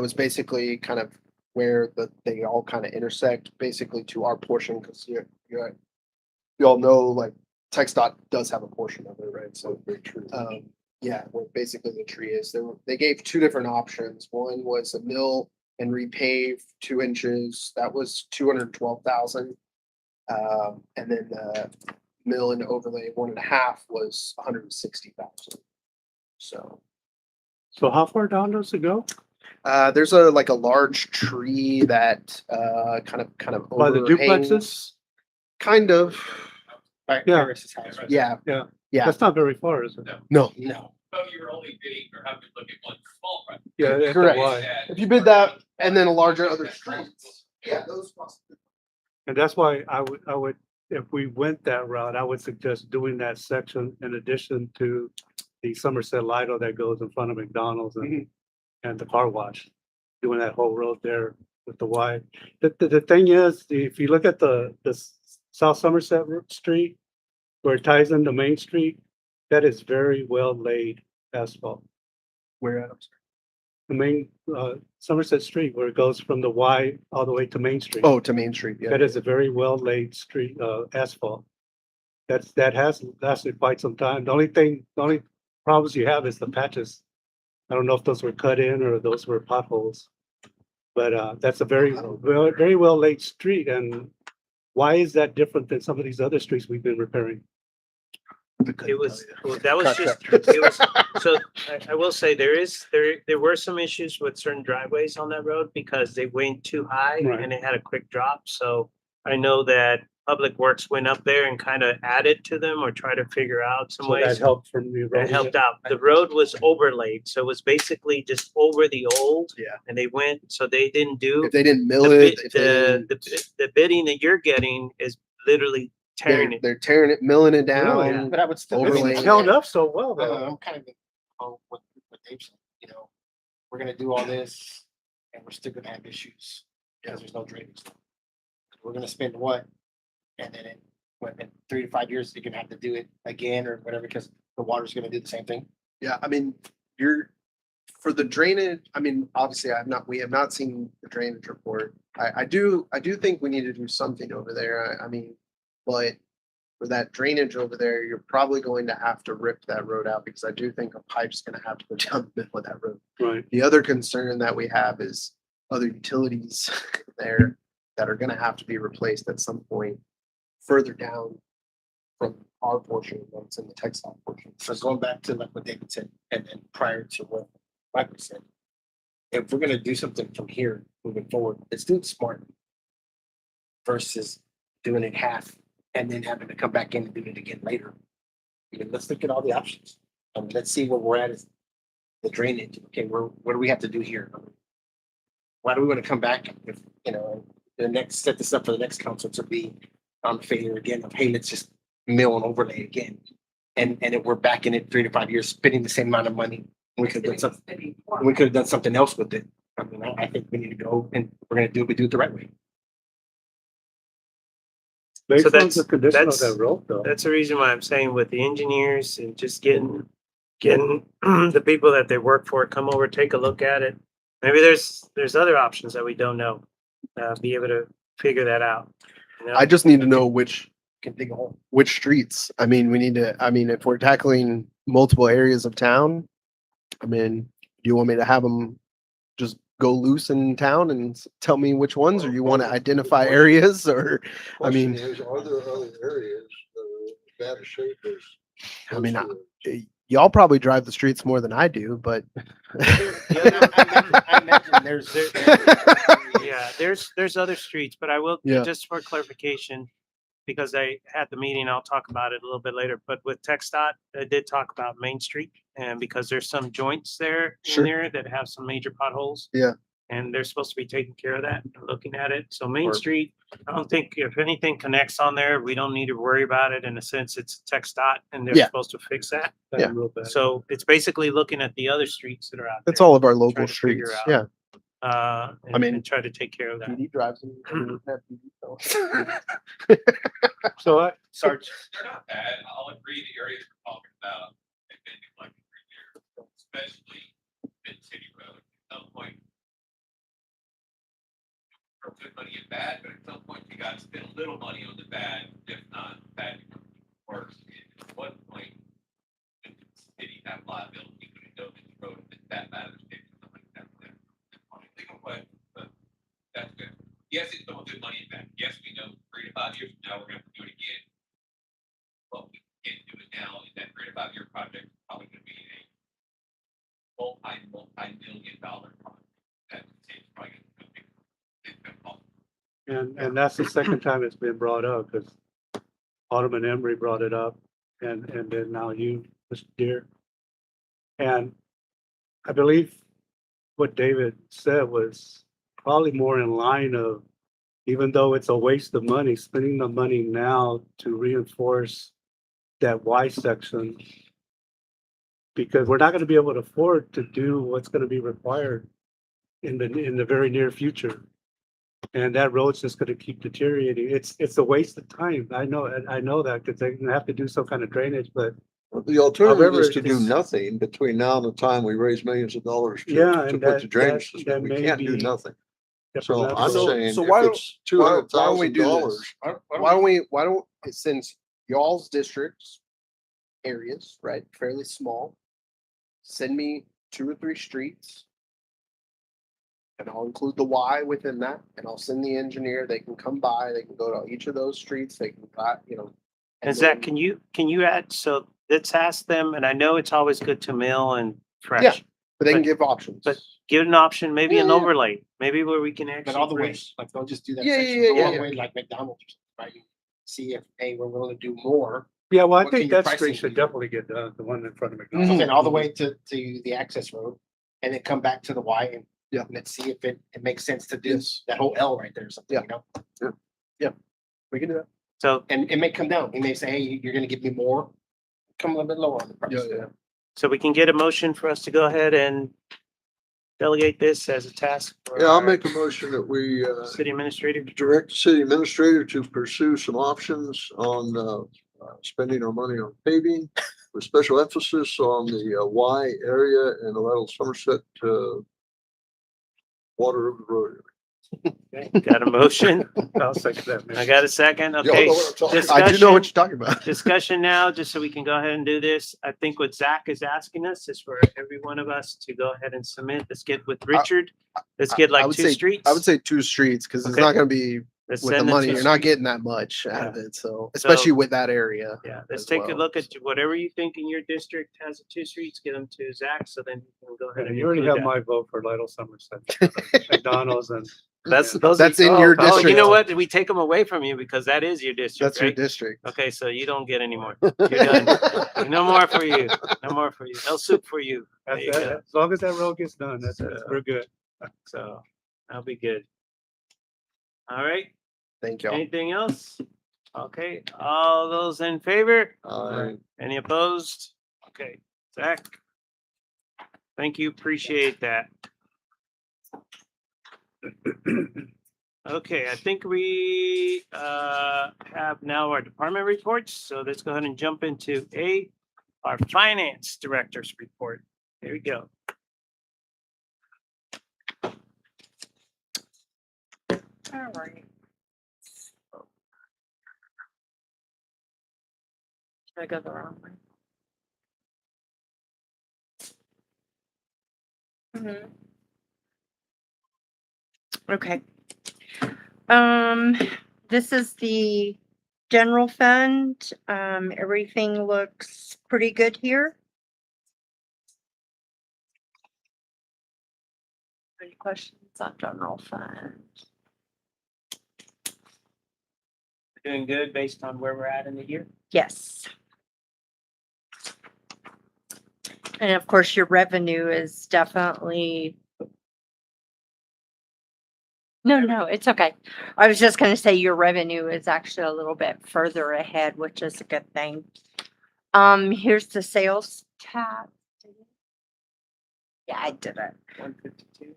was basically kind of where they all kind of intersect basically to our portion, because you all know like TxDOT does have a portion of it, right? So yeah, where basically the tree is. They gave two different options. One was a mill and repave 2 inches. That was 212,000. And then the mill and overlay 1.5 was 160,000. So So how far down does it go? there's a large tree that kind of By the overhangs. duplexes? Kind of. Yeah. Yeah. Yeah. That's not very far, is it? No. So you're only bidding or having to look at one small project. Yeah. that's Correct. why. If you bid that and then a larger other streets. Yeah, those possibly. And that's why I would, if we went that route, I would suggest doing that section in addition to the Somerset Lido that goes in front of McDonald's and the car wash. Doing that whole road there with the Y. The thing is, if you look at the South Somerset Street, where it ties into Main Street, that is very well laid asphalt. Where at? The main Somerset Street, where it goes from the Y all the way to Main Street. Oh, to Main Street. Yeah. That is a very well laid street, asphalt. That has lasted quite some time. The only problems you have is the patches I don't know if those were cut in or those were potholes. But that's a very well laid street, and why is that different than some of these other streets we've been repairing? It was, well, that was just, it was, so I will say there were some issues with certain driveways on that road because they went too high Right. and it had a quick drop. So I know that Public Works went up there and kind of added to them or tried to figure out some So that ways. helped from the. That helped out. The road was overlaid, so it was basically just over the old. Yeah. And they went, so they didn't do. If they didn't mill The it, bid, if they didn't, the bidding that you're getting is literally tearing it. they're tearing it, milling it Really? down. But I would still. Overlay. It's held up so well, though. I'm kind of, what Dave said, you know, we're gonna do all this and we're still gonna have issues because there's no drainage. We're gonna spend what? And then in 3 to 5 years, you're gonna have to do it again or whatever, because the water's gonna do the same thing. Yeah, I mean, for the drainage, I mean, obviously we have not seen the drainage report. I do think we need to do something over there. I mean, but for that drainage over there, you're probably going to have to rip that road out because I do think a pipe's gonna have to go down the middle of that road. Right. The other concern that we have is other utilities there that are gonna have to be replaced at some point further down from our portion, that's in the textile portion. So going back to like what David said, and then prior to what Michael said, if we're gonna do something from here moving forward, let's do it smart versus doing it half and then having to come back in and do it again later. I mean, let's look at all the options. Let's see where we're at is the drainage. Okay, what do we have to do here? Why do we want to come back if, you know, set this up for the next council to be on failure again of, hey, let's just mill and overlay again. And if we're back in it 3 to 5 years, spending the same amount of money, we could have done something, something else with it. I mean, I think we need to go and we're gonna do it, we do it the right way. Based on that's- the condition of that's- that road, though. That's the reason why I'm saying with the engineers and just getting the people that they work for, come over, take a look at it. Maybe there's other options that we don't know, be able to figure that out. you know? I just need to know which Can dig a hole. streets. I mean, if we're tackling multiple areas of town, I mean, do you want me to have them just go loose in town and tell me which ones, or you want to identify areas, or, I Question mean, is, are there other areas that are as bad a shape as? I mean, those two? y'all probably drive the streets more than I do, but. I imagine there's. Yeah, there's other streets, but I will, Yeah. just for clarification, because I had the meeting, I'll talk about it a little bit later, but with TxDOT, I did talk about Main Street. And because there's some joints there in Sure. there that have some major potholes. Yeah. And they're supposed to be taking care of that, and looking at it. So Main Or- Street, I don't think if anything connects on there, we don't need to worry about it. In a sense, it's TxDOT and they're Yeah. supposed to fix that. That's real bad. So it's basically looking at the other streets that are out there. That's all of our Trying local to figure streets, out. yeah. I mean- and try to take care of that. PD drives them. So I, Sarge. They're not bad. I'll agree the areas we're talking about have been neglected for years, especially Mid City Road. At some point, for good money and bad, but at some point you got to spend a little money on the bad, if not bad becomes worse. And at one point, when the city have liability, when it goes to the road, if it's that bad, it's something like that. Think of what, but that's good. Yes, it's throwing good money in back. Yes, we know 3 to 5 years from now, we're gonna have to do it again. But we can't do it now, and that 3 to 5 year project is probably gonna be a multi-million-dollar project. That it's probably gonna be, it's gonna cost. and that's the second time it's been brought up, because Alderman Emery brought it up, and then now you, Mr. Deere. And I believe what David said was probably more in line of, even though it's a waste of money, spending the money now to reinforce that Y section, because we're not gonna be able to afford to do what's gonna be required in the very near future. And that road's just gonna keep deteriorating. It's a waste of time. I know that, because they're gonna have to do some kind of drainage, but The alternative However, is to do it's- nothing between now and the time we raise millions of dollars Yeah, to and put that- the drainage that- system. that We may can't do be- nothing. So I'm So- saying so if why don't- it's $200,000. why don't we do this? Why don't, since y'all's districts areas, right, fairly small, send me 2 or 3 streets. And I'll include the Y within that, and I'll send the engineer, they can come by, they can go to each of those streets, they can, And Zach, can you add, so let's ask them, and I know it's always good to mill and fresh. but they can but- give options. but Give an option, maybe Yeah, an yeah. overlay, maybe where we can But actually. all the bring- ways, like they'll just do that. Yeah, section, yeah, go yeah, all the yeah. way like McDonald's, right? See if, hey, we're willing to do more. Yeah, well, I What can think your that street pricing should be? definitely get done, the one in front of So McDonald's. then all the way to the access road and then come back to the Y and Yeah. let's see if it makes sense to do Yes. that whole L right there or something, Yeah. you know? We can do that. So, And it may come down. He may say, hey, you're gonna give me more. Come a little bit lower on the price. so we can get a motion for us to go ahead and delegate this as a task. for Yeah, I'll our make a motion that we, City administrator. direct the city administrator to pursue some options on, spending our money on paving with special emphasis on the Y area and the Little Somerset, Water River Road. Okay, got a motion? I'll second that. I got a second, Y'all okay. know what I'm talking about. I do know what Discussion. you're talking about. Discussion now, just so we can go ahead and do this. I think what Zach is asking us is for every one of us to go ahead and submit. Let's get with Richard. Let's get I like would 2 say- streets. I would say 2 streets, because it's Okay. not gonna be, Let's with the send the money, 2 you're not streets. getting that much out of it, so, especially with that area. Yeah, let's as take a well, look at so. whatever you think in your district has 2 streets, get them to Zach, so then you can go ahead and You already include have that. my vote for Lytle Somerset, McDonald's and. That's, yeah. those. That's are- in your oh, You district. know what? We take them away from you because that is your district, That's your right? district. Okay, so you don't get any more. You're done. No more for you. No more for you. No soup for you. There you go. As long as that road gets done, we're good. So that'll be good. All right. Thank y'all. Anything else? Okay, all those in favor? Any opposed? Okay, Zach. Thank you, appreciate that. Okay, I think we have now our department reports, so let's go ahead and jump into our finance director's report. Here we go. All right. Should I go the wrong way? Okay. This is the general fund. Everything looks pretty good here. Any questions on general fund? Doing good based on where we're at in the year? Yes. And of course, your revenue is definitely. No, it's okay. I was just gonna say your revenue is actually a little bit further ahead, which is a good thing. Here's the sales tax. Yeah, I did it. 152.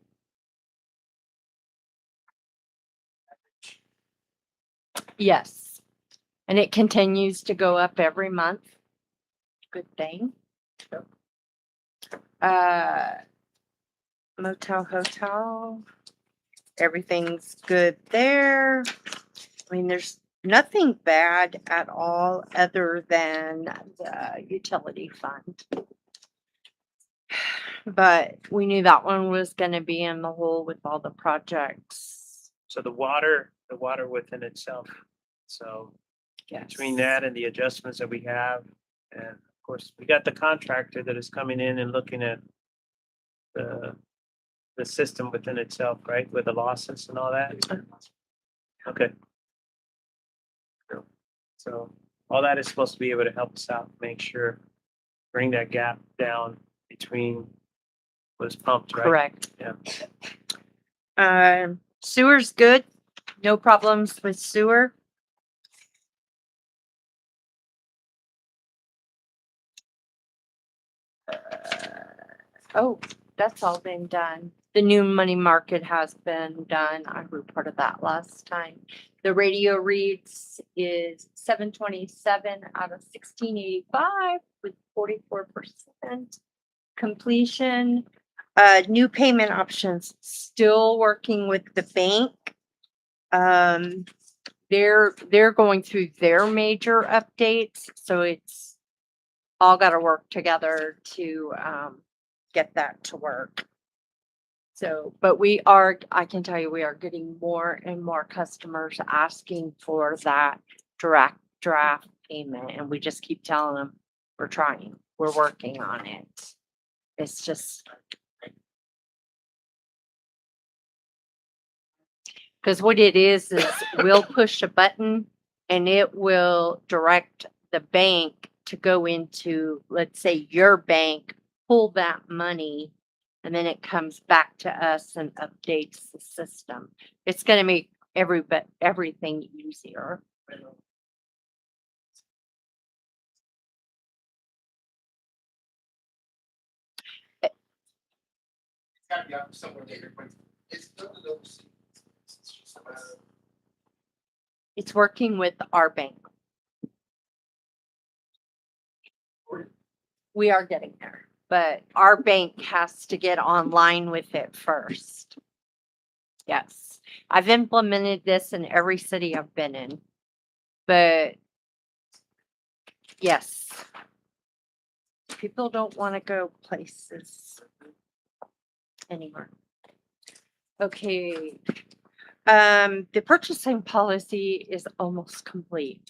Yes. And it continues to go up every month. Good thing. Motel, hotel, everything's good there. I mean, there's nothing bad at all other than the utility fund. But we knew that one was gonna be in the hole with all the projects. So the water within itself. So between Yes. that and the adjustments that we have, and of course, we got the contractor that is coming in and looking at the system within itself, right, with the losses and all that. Okay. So all that is supposed to be able to help us out, make sure, bring that gap down between what's pumped, right? Correct. Yeah. Sewer's good. No problems with sewer. Oh, that's all been done. The new money market has been done. I reported that last time. The radio reads is 727 out of 1685 with 44% completion. New payment options, still working with the bank. They're going through their major updates, so it's all got to work together to get that to work. So, but I can tell you, we are getting more and more customers asking for that direct draft payment, and we just keep telling them, we're trying, we're working on it. It's just. Because what it is we'll push a button and it will direct the bank to go into, let's say, your bank, pull that money, and then it comes back to us and updates the system. It's gonna make everything easier. It's gotta be out somewhere later, but it's none of those. It's just a matter of It's working with our bank. We are getting there, but our bank has to get online with it first. Yes, I've implemented this in every city I've been in, but yes, people don't want to go places anymore. Okay. The purchasing policy is almost complete.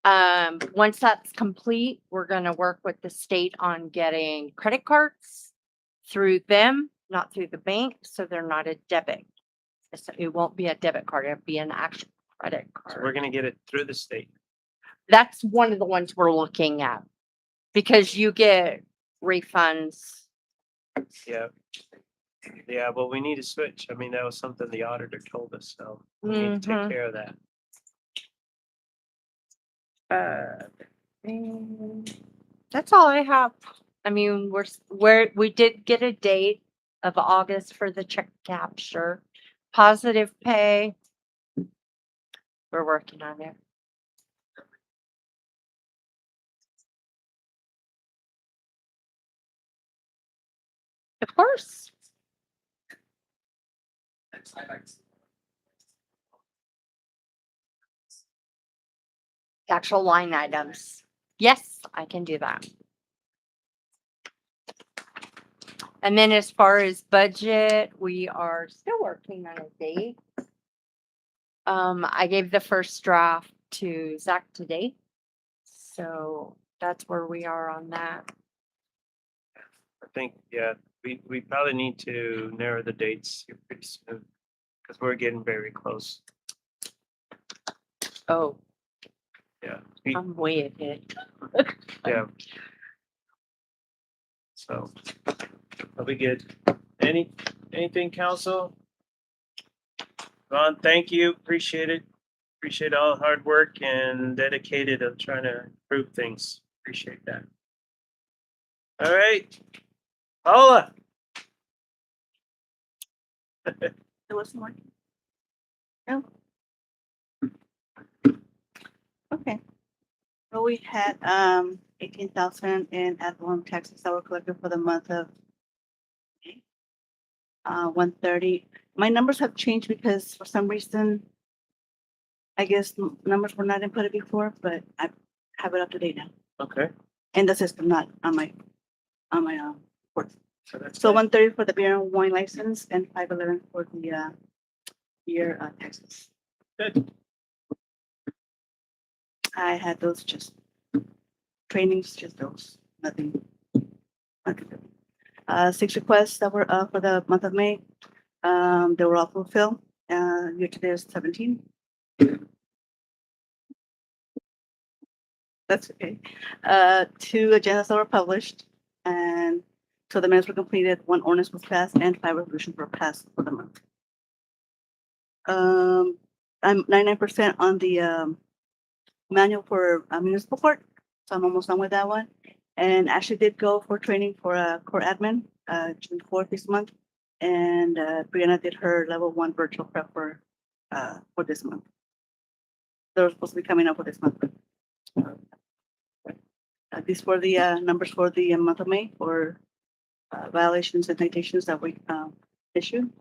Once that's complete, we're gonna work with the state on getting credit cards through them, not through the bank, so they're not a debit. It won't be a debit card, it'll be an actual credit So we're card. gonna get it through the state. That's one of the ones we're looking at. Because you get refunds. Yeah. Yeah, well, we need to switch. I mean, that was something the auditor told us, so we need to take Mhm. care of that. That's all I have. I mean, we did get a date of August for the check capture, positive pay. We're working on it. Of course. I like to- Actual line items. Yes, I can do that. And then as far as budget, we are still working on a date. I gave the first draft to Zach today. So that's where we are on that. I think, yeah, we probably need to narrow the dates here pretty soon. Cause we're getting very close. Oh, Yeah. I'm way ahead. Yeah. So, that'll be good. Anything, council? Ron, thank you. Appreciate it. Appreciate all the hard work and dedicated of trying to improve things. Appreciate that. All right. Paula. There was more. No. Okay. Well, we had 18,000 in ad valorem taxes that were collected for the month of May. 130. My numbers have changed because for some reason, I guess numbers were not inputted before, but I have it up to date now. Okay. In the system, not on my report. So that's So good. 130 for the beer and wine license and 511 for the beer taxes. Good. I had those just trainings, just those, nothing. 6 requests that were for the month of May. They were all fulfilled. Year to date is 17. That's okay. 2 agendas that were published, and so the minutes were completed. 1 ordinance was passed, and 5 resolutions were passed for the month. I'm 99% on the manual for municipal court, so I'm almost done with that one. And Ashley did go for training for a court admin, June 4th this month. And Brianna did her level 1 virtual prep for this month. They're supposed to be coming up for this month. These were the numbers for the month of May for violations and citations that we issued.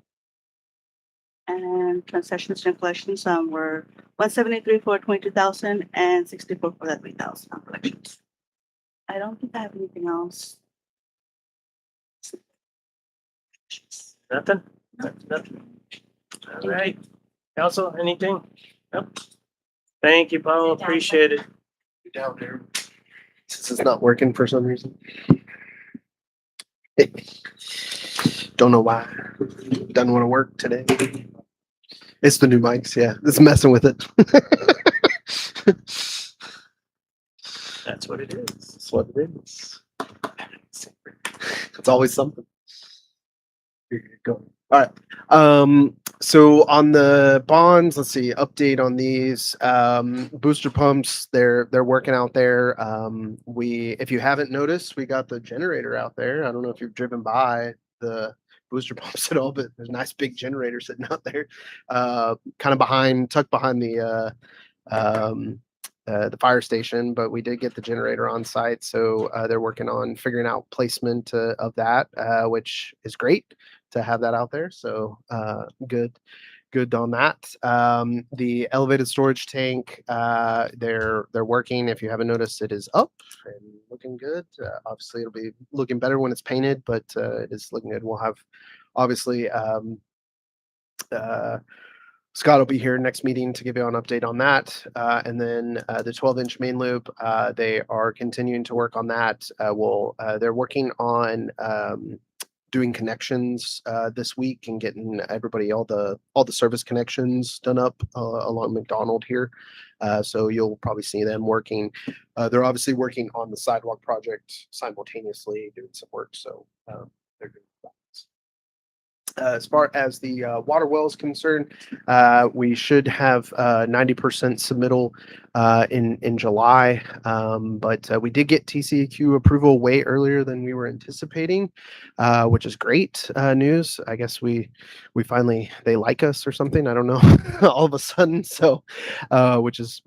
And transactions and collections were 173 for 22,000 and 64 for that 3,000 on collections. I don't think I have anything else. Nothing? Nothing. All right. Council, anything? Nope. Thank you, Paul. Appreciate it. Down there. Since it's not working for some reason. Don't know why. Doesn't want to work today. It's the new mics, yeah. It's messing with it. That's what it is. That's what it is. It's always something. Here you go. All right. So on the bonds, let's see, update on these. Booster pumps, they're working out there. If you haven't noticed, we got the generator out there. I don't know if you've driven by the booster pumps at all, but there's a nice big generator sitting out there. Kind of tucked behind the fire station, but we did get the generator on site. So they're working on figuring out placement of that, which is great to have that out there. So good on that. The elevated storage tank, they're working. If you haven't noticed, it is up and looking good. Obviously, it'll be looking better when it's painted, but it is looking good. We'll have obviously Scott will be here next meeting to give you an update on that. And then the 12-inch main loop, they are continuing to work on that. They're working on doing connections this week and getting everybody all the service connections done up along McDonald here. So you'll probably see them working. They're obviously working on the sidewalk project simultaneously, doing some work. So they're doing that. As far as the water well is concerned, we should have 90% submittal in July, but we did get TCEQ approval way earlier than we were anticipating, which is great news. I guess we finally, they like us or something. I don't know, all of a sudden. So, which is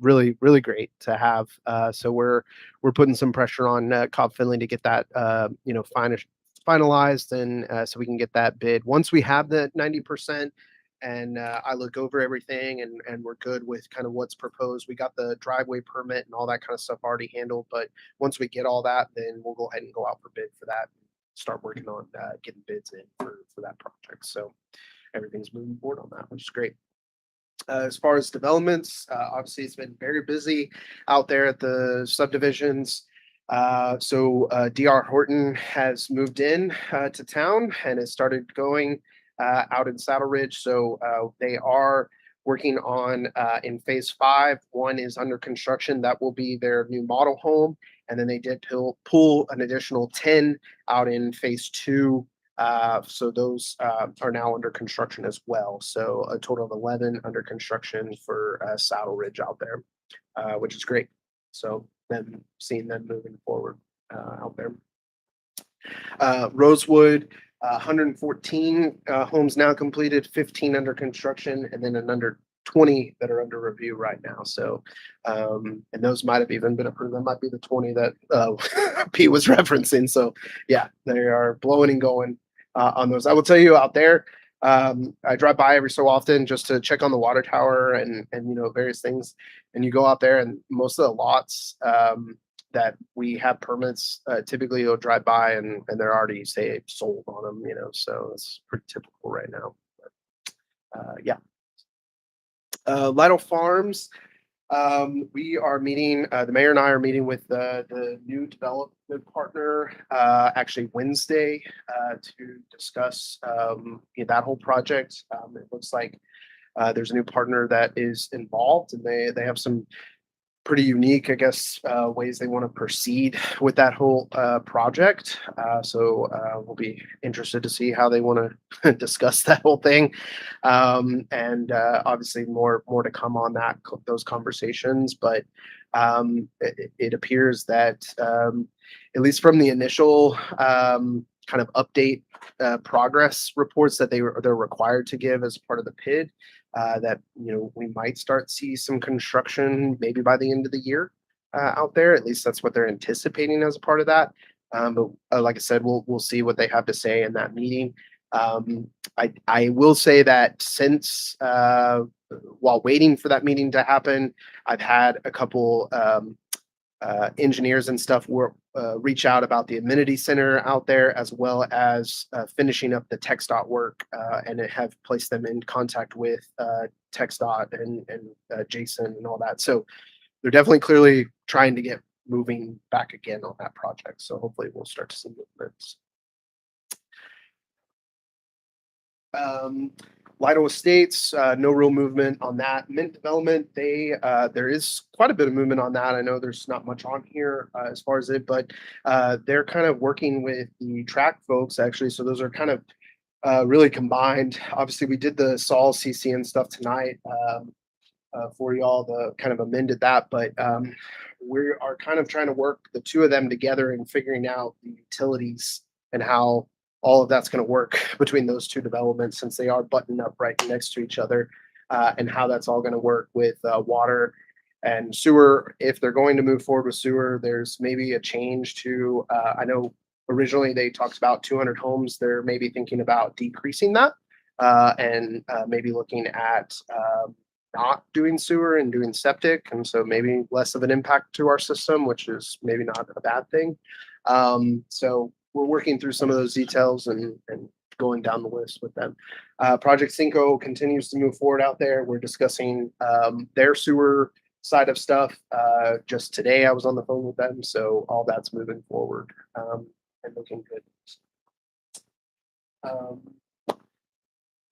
really, really great to have. So we're putting some pressure on Cobb Finley to get that finalized, and so we can get that bid. Once we have the 90% and I look over everything and we're good with kind of what's proposed, we got the driveway permit and all that kind of stuff already handled. But once we get all that, then we'll go ahead and go out for bid for that, start working on getting bids in for that project. So everything's moving forward on that, which is great. As far as developments, obviously it's been very busy out there at the subdivisions. So DR Horton has moved in to town and has started going out in Saddle Ridge. So they are working on in phase 5. One is under construction. That will be their new model home. And then they did pull an additional 10 out in phase 2. So those are now under construction as well. So a total of 11 under construction for Saddle Ridge out there, which is great. So then seeing them moving forward out there. Rosewood, 114 homes now completed, 15 under construction, and then another 20 that are under review right now. So, and those might have even been approved. That might be the 20 that Pete was referencing. So yeah, they are blowing and going on those. I will tell you out there, I drive by every so often just to check on the water tower and various things. And you go out there and most of the lots that we have permits, typically you'll drive by and they're already say sold on them, so it's pretty typical right now. But, yeah. Lytle Farms, we are meeting, the mayor and I are meeting with the new development partner actually Wednesday to discuss that whole project. It looks like there's a new partner that is involved, and they have some pretty unique, I guess, ways they want to proceed with that whole project. So we'll be interested to see how they want to discuss that whole thing. And obviously more to come on those conversations. But it appears that at least from the initial kind of update progress reports that they're required to give as part of the PID, that we might start see some construction maybe by the end of the year out there. At least that's what they're anticipating as a part of that. But like I said, we'll see what they have to say in that meeting. I will say that since while waiting for that meeting to happen, I've had a couple engineers and stuff reach out about the amenity center out there, as well as finishing up the TxDOT work, and have placed them in contact with TxDOT and Jason and all that. So they're definitely clearly trying to get moving back again on that project. So hopefully we'll start to see movements. Lido Estates, no real movement on that. Mint Development, there is quite a bit of movement on that. I know there's not much on here as far as it, but they're kind of working with the track folks actually. So those are kind of really combined. Obviously, we did the Sol CCN stuff tonight for y'all, the kind of amended that, but we are kind of trying to work the two of them together and figuring out the utilities and how all of that's going to work between those two developments, since they are buttoned up right next to each other, and how that's all going to work with water and sewer. If they're going to move forward with sewer, there's maybe a change to, I know originally they talked about 200 homes. They're maybe thinking about decreasing that, and maybe looking at not doing sewer and doing septic. And so maybe less of an impact to our system, which is maybe not a bad thing. So we're working through some of those details and going down the list with them. Project Cinco continues to move forward out there. We're discussing their sewer side of stuff. Just today I was on the phone with them. So all that's moving forward and looking good.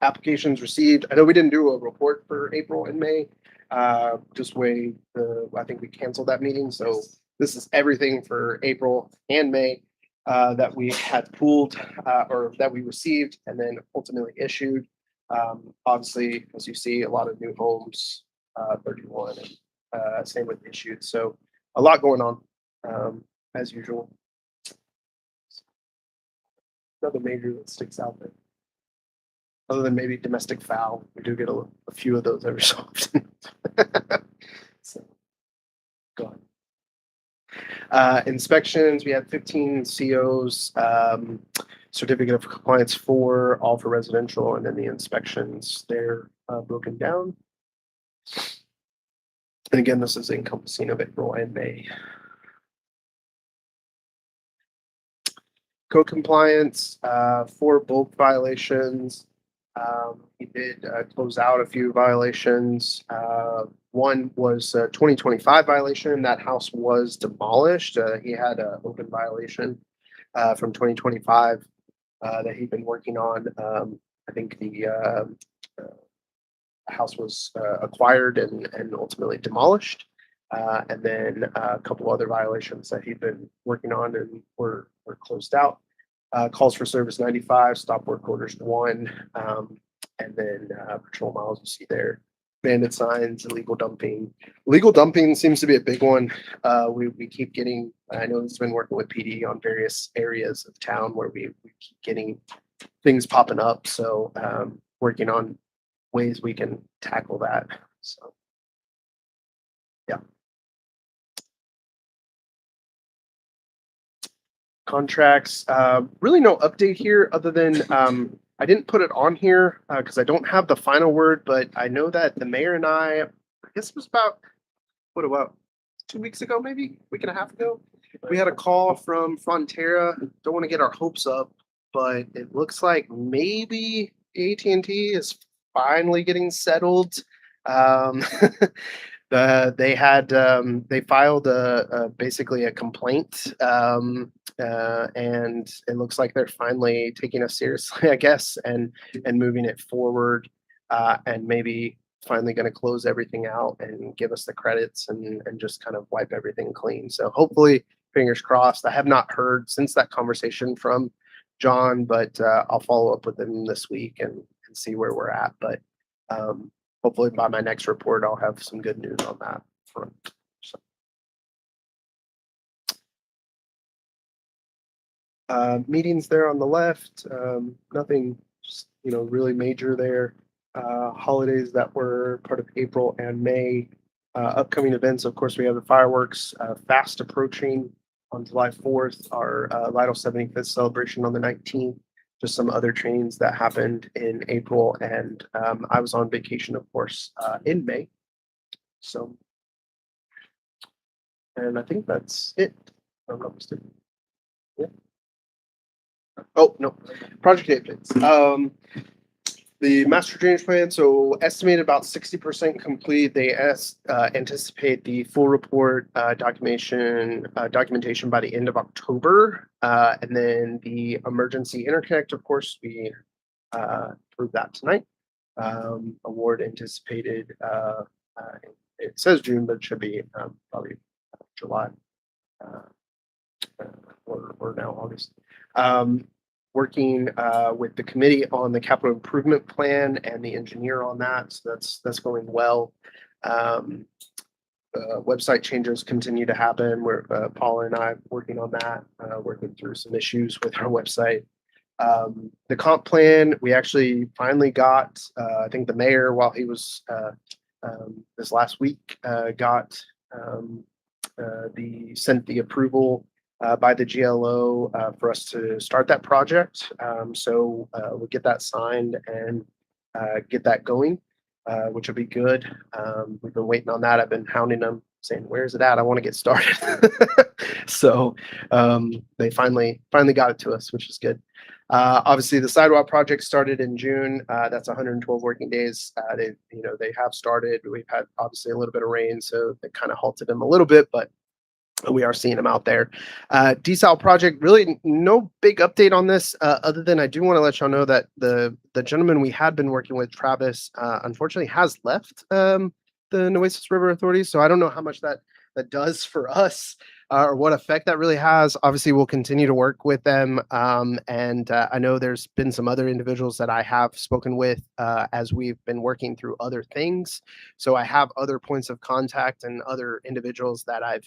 Applications received. I know we didn't do a report for April and May. Just way I think we canceled that meeting. So this is everything for April and May that we had pooled or that we received and then ultimately issued. Obviously, as you see, a lot of new homes, 31, and same with issued. So a lot going on as usual. Another major that sticks out there. Other than maybe domestic fowl, we do get a few of those every so often. So, go on. Inspections, we had 15 COs, certificate of compliance 4, all for residential, and then the inspections, they're broken down. And again, this is encompassing of April and May. Code compliance, 4 bulk violations. He did close out a few violations. One was a 2025 violation. That house was demolished. He had an open violation from 2025 that he'd been working on. I think the house was acquired and ultimately demolished. And then a couple other violations that he'd been working on and were closed out. Calls for service 95, stop work orders 1, and then patrol miles you see there. Bandit signs, illegal dumping. Illegal dumping seems to be a big one. We keep getting, I know it's been working with PD on various areas of town where we keep getting things popping up. So working on ways we can tackle that. So yeah. Contracts, really no update here other than I didn't put it on here because I don't have the final word, but I know that the mayor and I guess it was about 2 weeks ago, maybe a week and a half ago, we had a call from Frontera. Don't want to get our hopes up, but it looks like maybe AT&T is finally getting settled. They filed basically a complaint, and it looks like they're finally taking us seriously, I guess, and moving it forward, and maybe finally going to close everything out and give us the credits and just kind of wipe everything clean. So hopefully, fingers crossed. I have not heard since that conversation from John, but I'll follow up with him this week and see where we're at. But hopefully by my next report, I'll have some good news on that front. So. Meetings there on the left, nothing, really major there. Holidays that were part of April and May. Upcoming events, of course, we have the fireworks fast approaching on July 4th, our Lido 75th celebration on the 19th. Just some other trainings that happened in April, and I was on vacation, of course, in May. So, and I think that's it. I'm not mistaken. Yeah. Oh, no, project updates. The master drainage plan, so estimated about 60% complete. They anticipate the full report documentation by the end of October. And then the emergency interconnect, of course, we approved that tonight. Award anticipated, it says June, but it should be probably July. Or now August. Working with the committee on the capital improvement plan and the engineer on that. So that's going well. Website changes continue to happen. We're Paula and I working on that, working through some issues with our website. The comp plan, we actually finally got, I think the mayor, while he was this last week, got sent the approval by the GLO for us to start that project. So we'll get that signed and get that going, which will be good. We've been waiting on that. I've been hounding them, saying, "Where's it at? I want to get started." So they finally got it to us, which is good. Obviously, the sidewalk project started in June. That's 112 working days. They have started. We've had obviously a little bit of rain, so it kind of halted them a little bit, but we are seeing them out there. Desal project, really no big update on this, other than I do want to let y'all know that the gentleman we had been working with, Travis, unfortunately has left the Nueces River Authority. So I don't know how much that does for us or what effect that really has. Obviously, we'll continue to work with them. And I know there's been some other individuals that I have spoken with as we've been working through other things. So I have other points of contact and other individuals that I've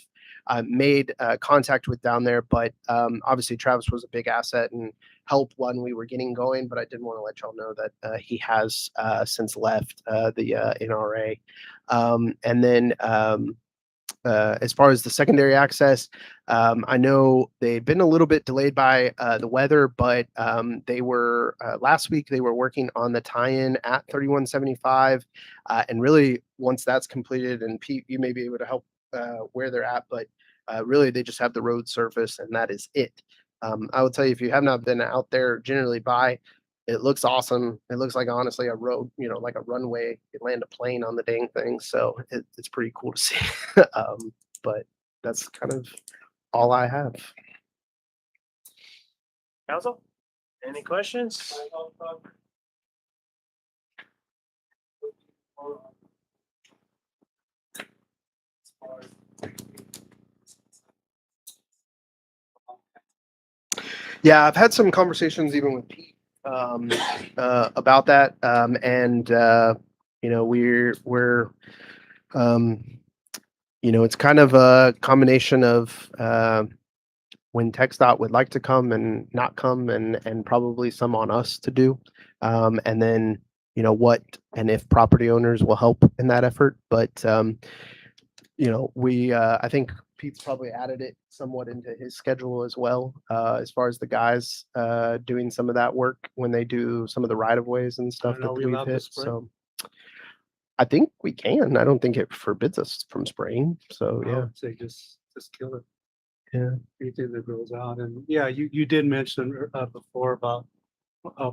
made contact with down there. But obviously, Travis was a big asset and helped when we were getting going. But I did want to let y'all know that he has since left the NRA. And then as far as the secondary access, I know they've been a little bit delayed by the weather, but they were last week they were working on the tie-in at 3175, and really once that's completed, and Pete, you may be able to help where they're at, but really they just have the road surface and that is it. I will tell you, if you have not been out there generally by, it looks awesome. It looks like honestly a road, like a runway. You land a plane on the dang thing. So it's pretty cool to see. But that's kind of all I have. Council, any questions? Yeah, I've had some conversations even with Pete about that. And we're it's kind of a combination of when TxDOT would like to come and not come, and probably some on us to do. And then, what and if property owners will help in that effort. But, I think Pete's probably added it somewhat into his schedule as well, as far as the guys doing some of that work when they do some of the right of ways and stuff that Are we we've allowed to hit. spray? So I think we can. I don't think it forbids us from spraying. So I yeah. would say just kill it. Yeah. Anything that grows out. And yeah, you did mention before about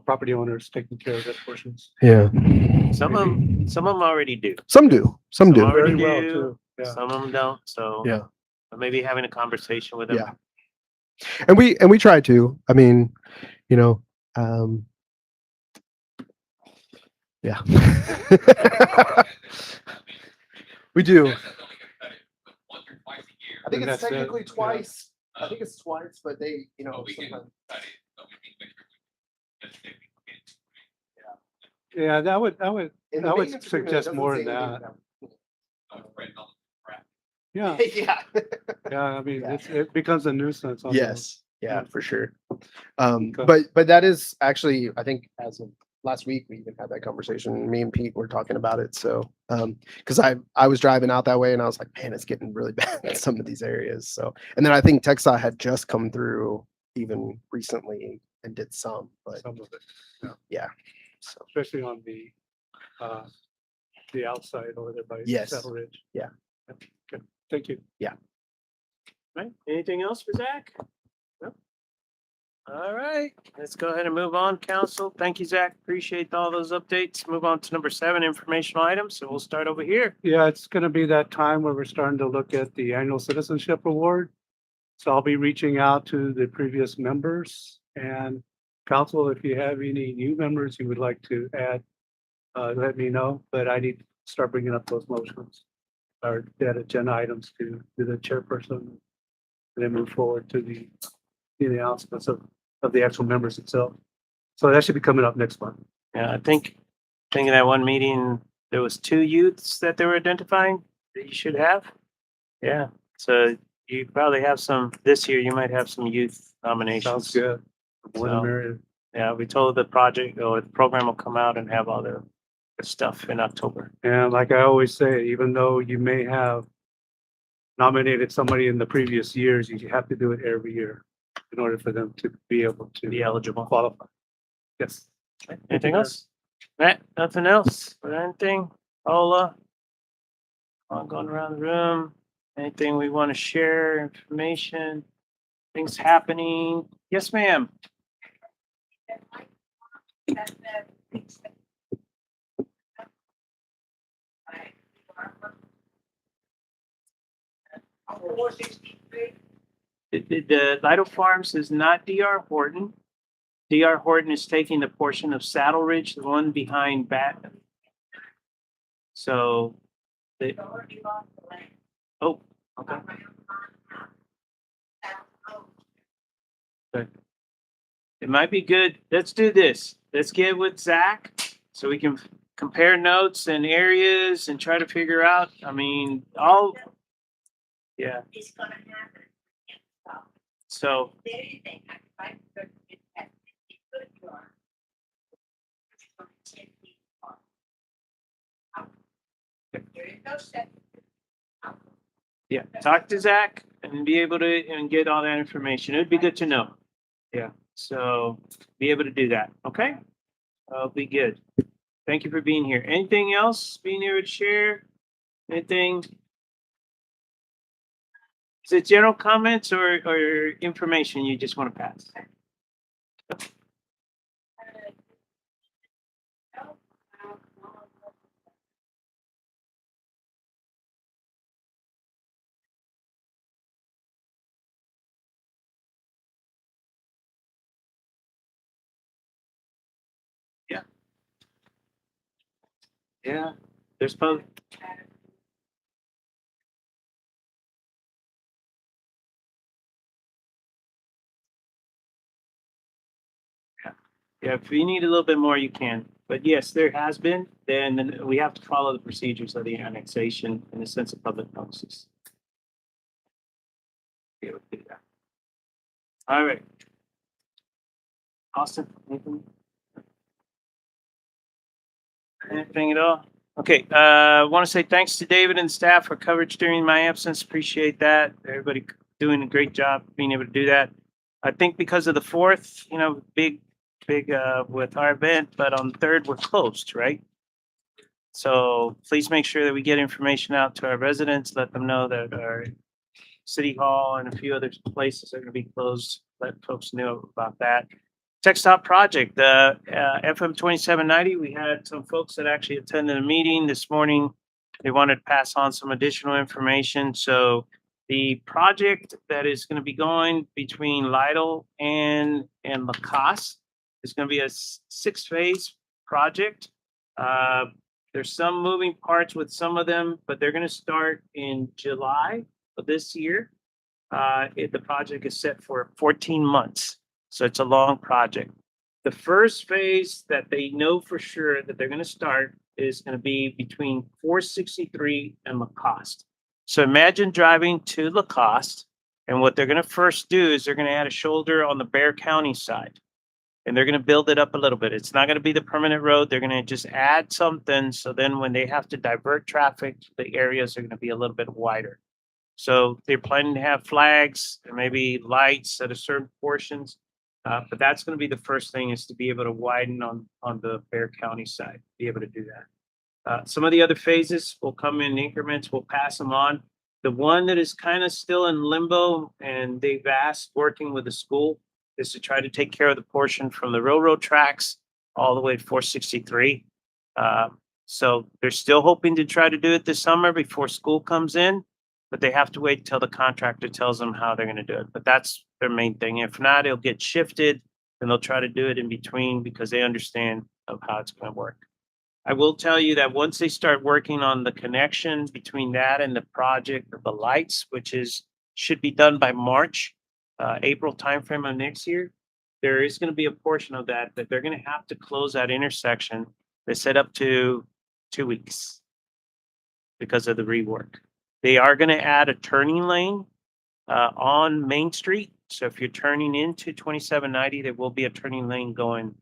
property owners taking care of their portions. Yeah. Some of them already do. Some do. Some do. already Very well do. too. Yeah. Some of them don't. So Yeah. but maybe having a conversation with them. Yeah. And we try to. I mean, yeah. We do. Once or twice a year. I think And it's that's it, technically yeah. twice. I think it's twice, but they, But we can sometimes. cut it, but we need to make sure we- that's it, we can't- Yeah, that would in the I would maintenance agreement, it suggest doesn't more say than anything that. about- spreading all the crap. Yeah, Yeah. yeah. I mean, Yeah. it becomes a nuisance. on the- Yes. Yeah, Yeah. for sure. Okay. But that is actually, I think as of last week, we even had that conversation. Me and Pete were talking about it. So, because I was driving out that way and I was like, man, it's getting really bad in some of these areas. So, and then I think TxDOT had just come through even recently and did some, but Some of it, yeah. So, especially on the outside over there by Yes. Saddle Ridge. Yeah. Okay, thank you. Right, anything else for Zach? No? All right, let's go ahead and move on, council. Thank you, Zach. Appreciate all those updates. Move on to number 7, informational items. So we'll start over here. Yeah, it's gonna be that time where we're starting to look at the annual citizenship award. So I'll be reaching out to the previous members and council, if you have any new members you would like to add, let me know, but I need to start bringing up those motions or that agenda items to the chairperson. And then move forward to the announcements of the actual members itself. So that should be coming up next month. Yeah, I think in that one meeting, there was 2 youths that they were identifying that you should have. Yeah, so you probably have some, this year, you might have some youth nominations. Sounds good. More the So- merrier. Yeah, we told the project or the program will come out and have all the stuff in October. And like I always say, even though you may have nominated somebody in the previous years, you have to do it every year in order for them to be able to Be eligible. qualify. Yes. Anything else? Matt, nothing else? Or anything? Paula? I'm going around the room. Anything we want to share, information, things happening? Yes, ma'am. The Lido Farms is not DR Horton. DR Horton is taking the portion of Saddle Ridge, the one behind Baton. So. Oh, okay. Good. It might be good. Let's do this. Let's get with Zach so we can compare notes and areas and try to figure out, I mean, all. Yeah. It's gonna happen. So, There you think, I could get that, it could go on. It's gonna take me on. There is no step. yeah, talk to Zach and be able to, and get all that information. It'd be good to know. Yeah, so be able to do that, okay? That'll be good. Thank you for being here. Anything else being able to share? Anything? Is it general comments or information you just want to pass? Yeah, there's both. Yeah, if you need a little bit more, you can. But yes, there has been, then we have to follow the procedures of the annexation in the sense of public notices. Be able to do that. All right. Austin, anything at all? Okay, I want to say thanks to David and staff for coverage during my absence. Appreciate that. Everybody doing a great job being able to do that. I think because of the 4th, big with our event, but on the 3rd, we're closed, right? So please make sure that we get information out to our residents, let them know that our city hall and a few other places are going to be closed. Let folks know about that. TxDOT project, the FM 2790, we had some folks that actually attended a meeting this morning. They wanted to pass on some additional information. So the project that is going to be going between Lytle and Lacoste is going to be a 6-phase project. There's some moving parts with some of them, but they're going to start in July of this year. The project is set for 14 months. So it's a long project. The first phase that they know for sure that they're going to start is going to be between 463 and Lacoste. So imagine driving to Lacoste, and what they're going to first do is they're going to add a shoulder on the Bexar County side, and they're going to build it up a little bit. It's not going to be the permanent road. They're going to just add something. So then when they have to divert traffic, the areas are going to be a little bit wider. So they're planning to have flags and maybe lights at a certain portions. But that's going to be the first thing, is to be able to widen on the Bexar County side, be able to do that. Some of the other phases will come in increments. We'll pass them on. The one that is kind of still in limbo and they've asked, working with the school, is to try to take care of the portion from the railroad tracks all the way to 463. So they're still hoping to try to do it this summer before school comes in, but they have to wait until the contractor tells them how they're gonna do it. But that's their main thing. If not, it'll get shifted and they'll try to do it in between because they understand of how it's gonna work. I will tell you that once they start working on the connection between that and the project of the lights, which should be done by March, April timeframe of next year, there is gonna be a portion of that they're gonna have to close that intersection. They set up to 2 weeks because of the rework. They are gonna add a turning lane on Main Street. So if you're turning into 2790, there will be a turning lane going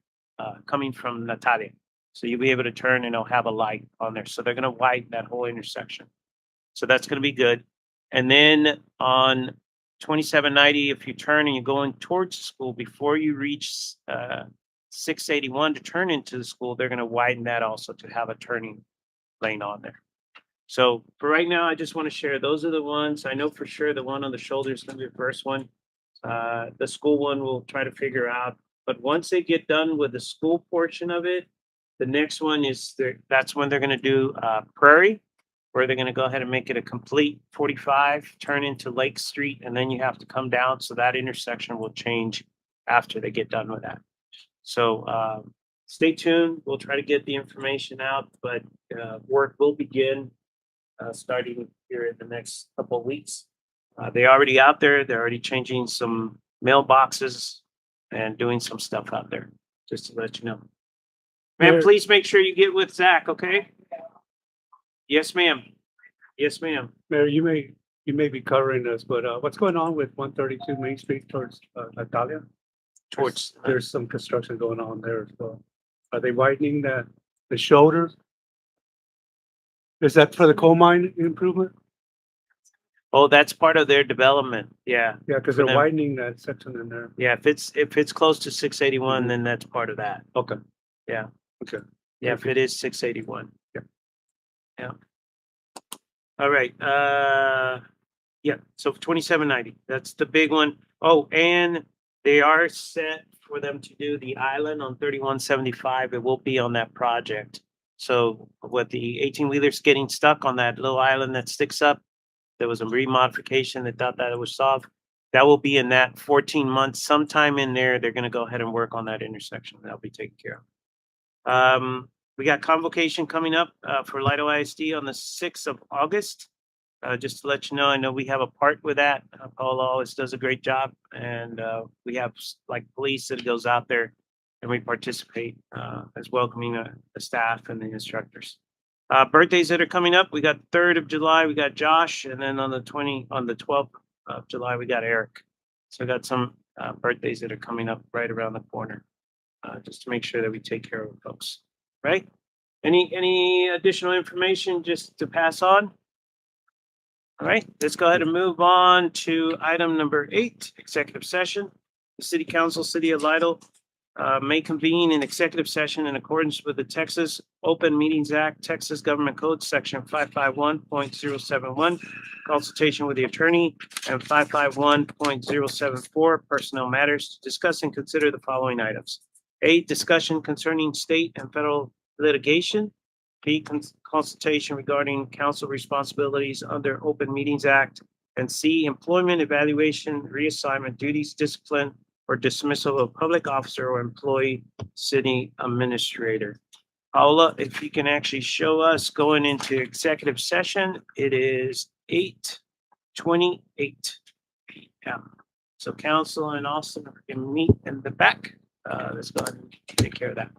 coming from Natalia. So you'll be able to turn and it'll have a light on there. So they're gonna widen that whole intersection. So that's gonna be good. And then on 2790, if you turn and you're going towards the school before you reach 681 to turn into the school, they're gonna widen that also to have a turning lane on there. So for right now, I just want to share, those are the ones. I know for sure the one on the shoulder is gonna be the first one. The school one we'll try to figure out. But once they get done with the school portion of it, the next one is that's when they're gonna do Prairie, where they're gonna go ahead and make it a complete 45, turn into Lake Street, and then you have to come down. So that intersection will change after they get done with that. So stay tuned. We'll try to get the information out, but work will begin starting here in the next couple of weeks. They're already out there. They're already changing some mailboxes and doing some stuff out there, just to let you know. Ma'am, Mayor- please make sure you get with Zach, okay? Yes, ma'am. Yes, ma'am. Mayor, you may be covering this, but what's going on with 132 Main Street towards Natalia? Towards, There's some construction going on there as well. Are they widening the shoulder? Is that for the coal mine improvement? oh, that's part of their development. Yeah. Yeah, because For they're them. widening that section in there. Yeah, if it's close to 681, Mhm. then that's part of that. Okay. Yeah. Okay. Yeah, if it is 681. Yeah. Yeah. All right, yeah, so 2790, that's the big one. Oh, and they are set for them to do the island on 3175. It will be on that project. So with the 18-wheelers getting stuck on that little island that sticks up, there was a remodification that thought that it was solved. That will be in that 14 months, sometime in there, they're gonna go ahead and work on that intersection. That'll be taken care of. We got convocation coming up for Lido ISD on the 6th of August. Just to let you know, I know we have a part with that. Paula always does a great job, and we have like police that goes out there and we participate as welcoming the staff and the instructors. Birthdays that are coming up, we got 3rd of July, we got Josh, and then on the 12th of July, we got Eric. So we got some birthdays that are coming up right around the corner, just to make sure that we take care of folks, right? Any additional information just to pass on? All right, let's go ahead and move on to item number 8, executive session. The City Council, City of Lidle, may convene an executive session in accordance with the Texas Open Meetings Act, Texas Government Code, Section 551.071, consultation with the attorney, and 551.074, personnel matters, to discuss and consider the following items. A, discussion concerning state and federal litigation. B, consultation regarding council responsibilities under Open Meetings Act. And C, employment, evaluation, reassignment, duties, discipline, or dismissal of public officer or employee, city administrator. Paula, if you can actually show us going into executive session, it is 8:28 p.m. So council and Austin can meet in the back. Let's go ahead and take care of that.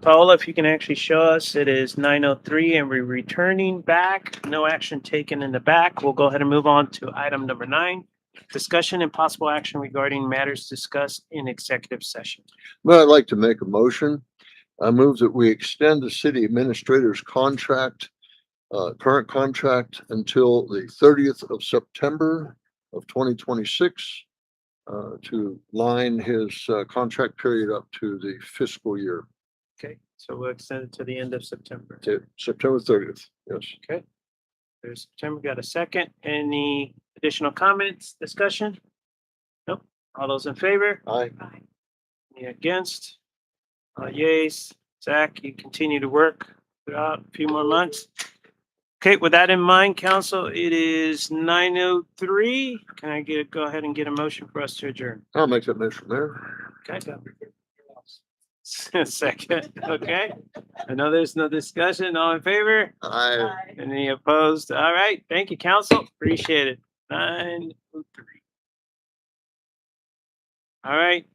Paola, if you can actually show us, it is 9:03 and we're returning back. No action taken in the back. We'll go ahead and move on to item number 9. Discussion and possible action regarding matters discussed in executive session. Well, I'd like to make a motion. I move that we extend the city administrator's contract, current contract until the 30th of September of 2026, to line his contract period up to the fiscal year, Okay, so we'll extend it to the end of September. to September 30th. Yes. Okay. There's September, got a second. Any additional comments, discussion? Nope. All those in favor? Aye. Any against? Yays. Zach, you continue to work throughout a few more months. Okay, with that in mind, council, it is 9:03. Can I go ahead and get a motion for us to adjourn? I'll make that motion, Mayor. Okay. Second, okay. I know there's no discussion. All in favor? Aye. Any opposed? All right. Thank you, council. Appreciate it. 9:03. All right.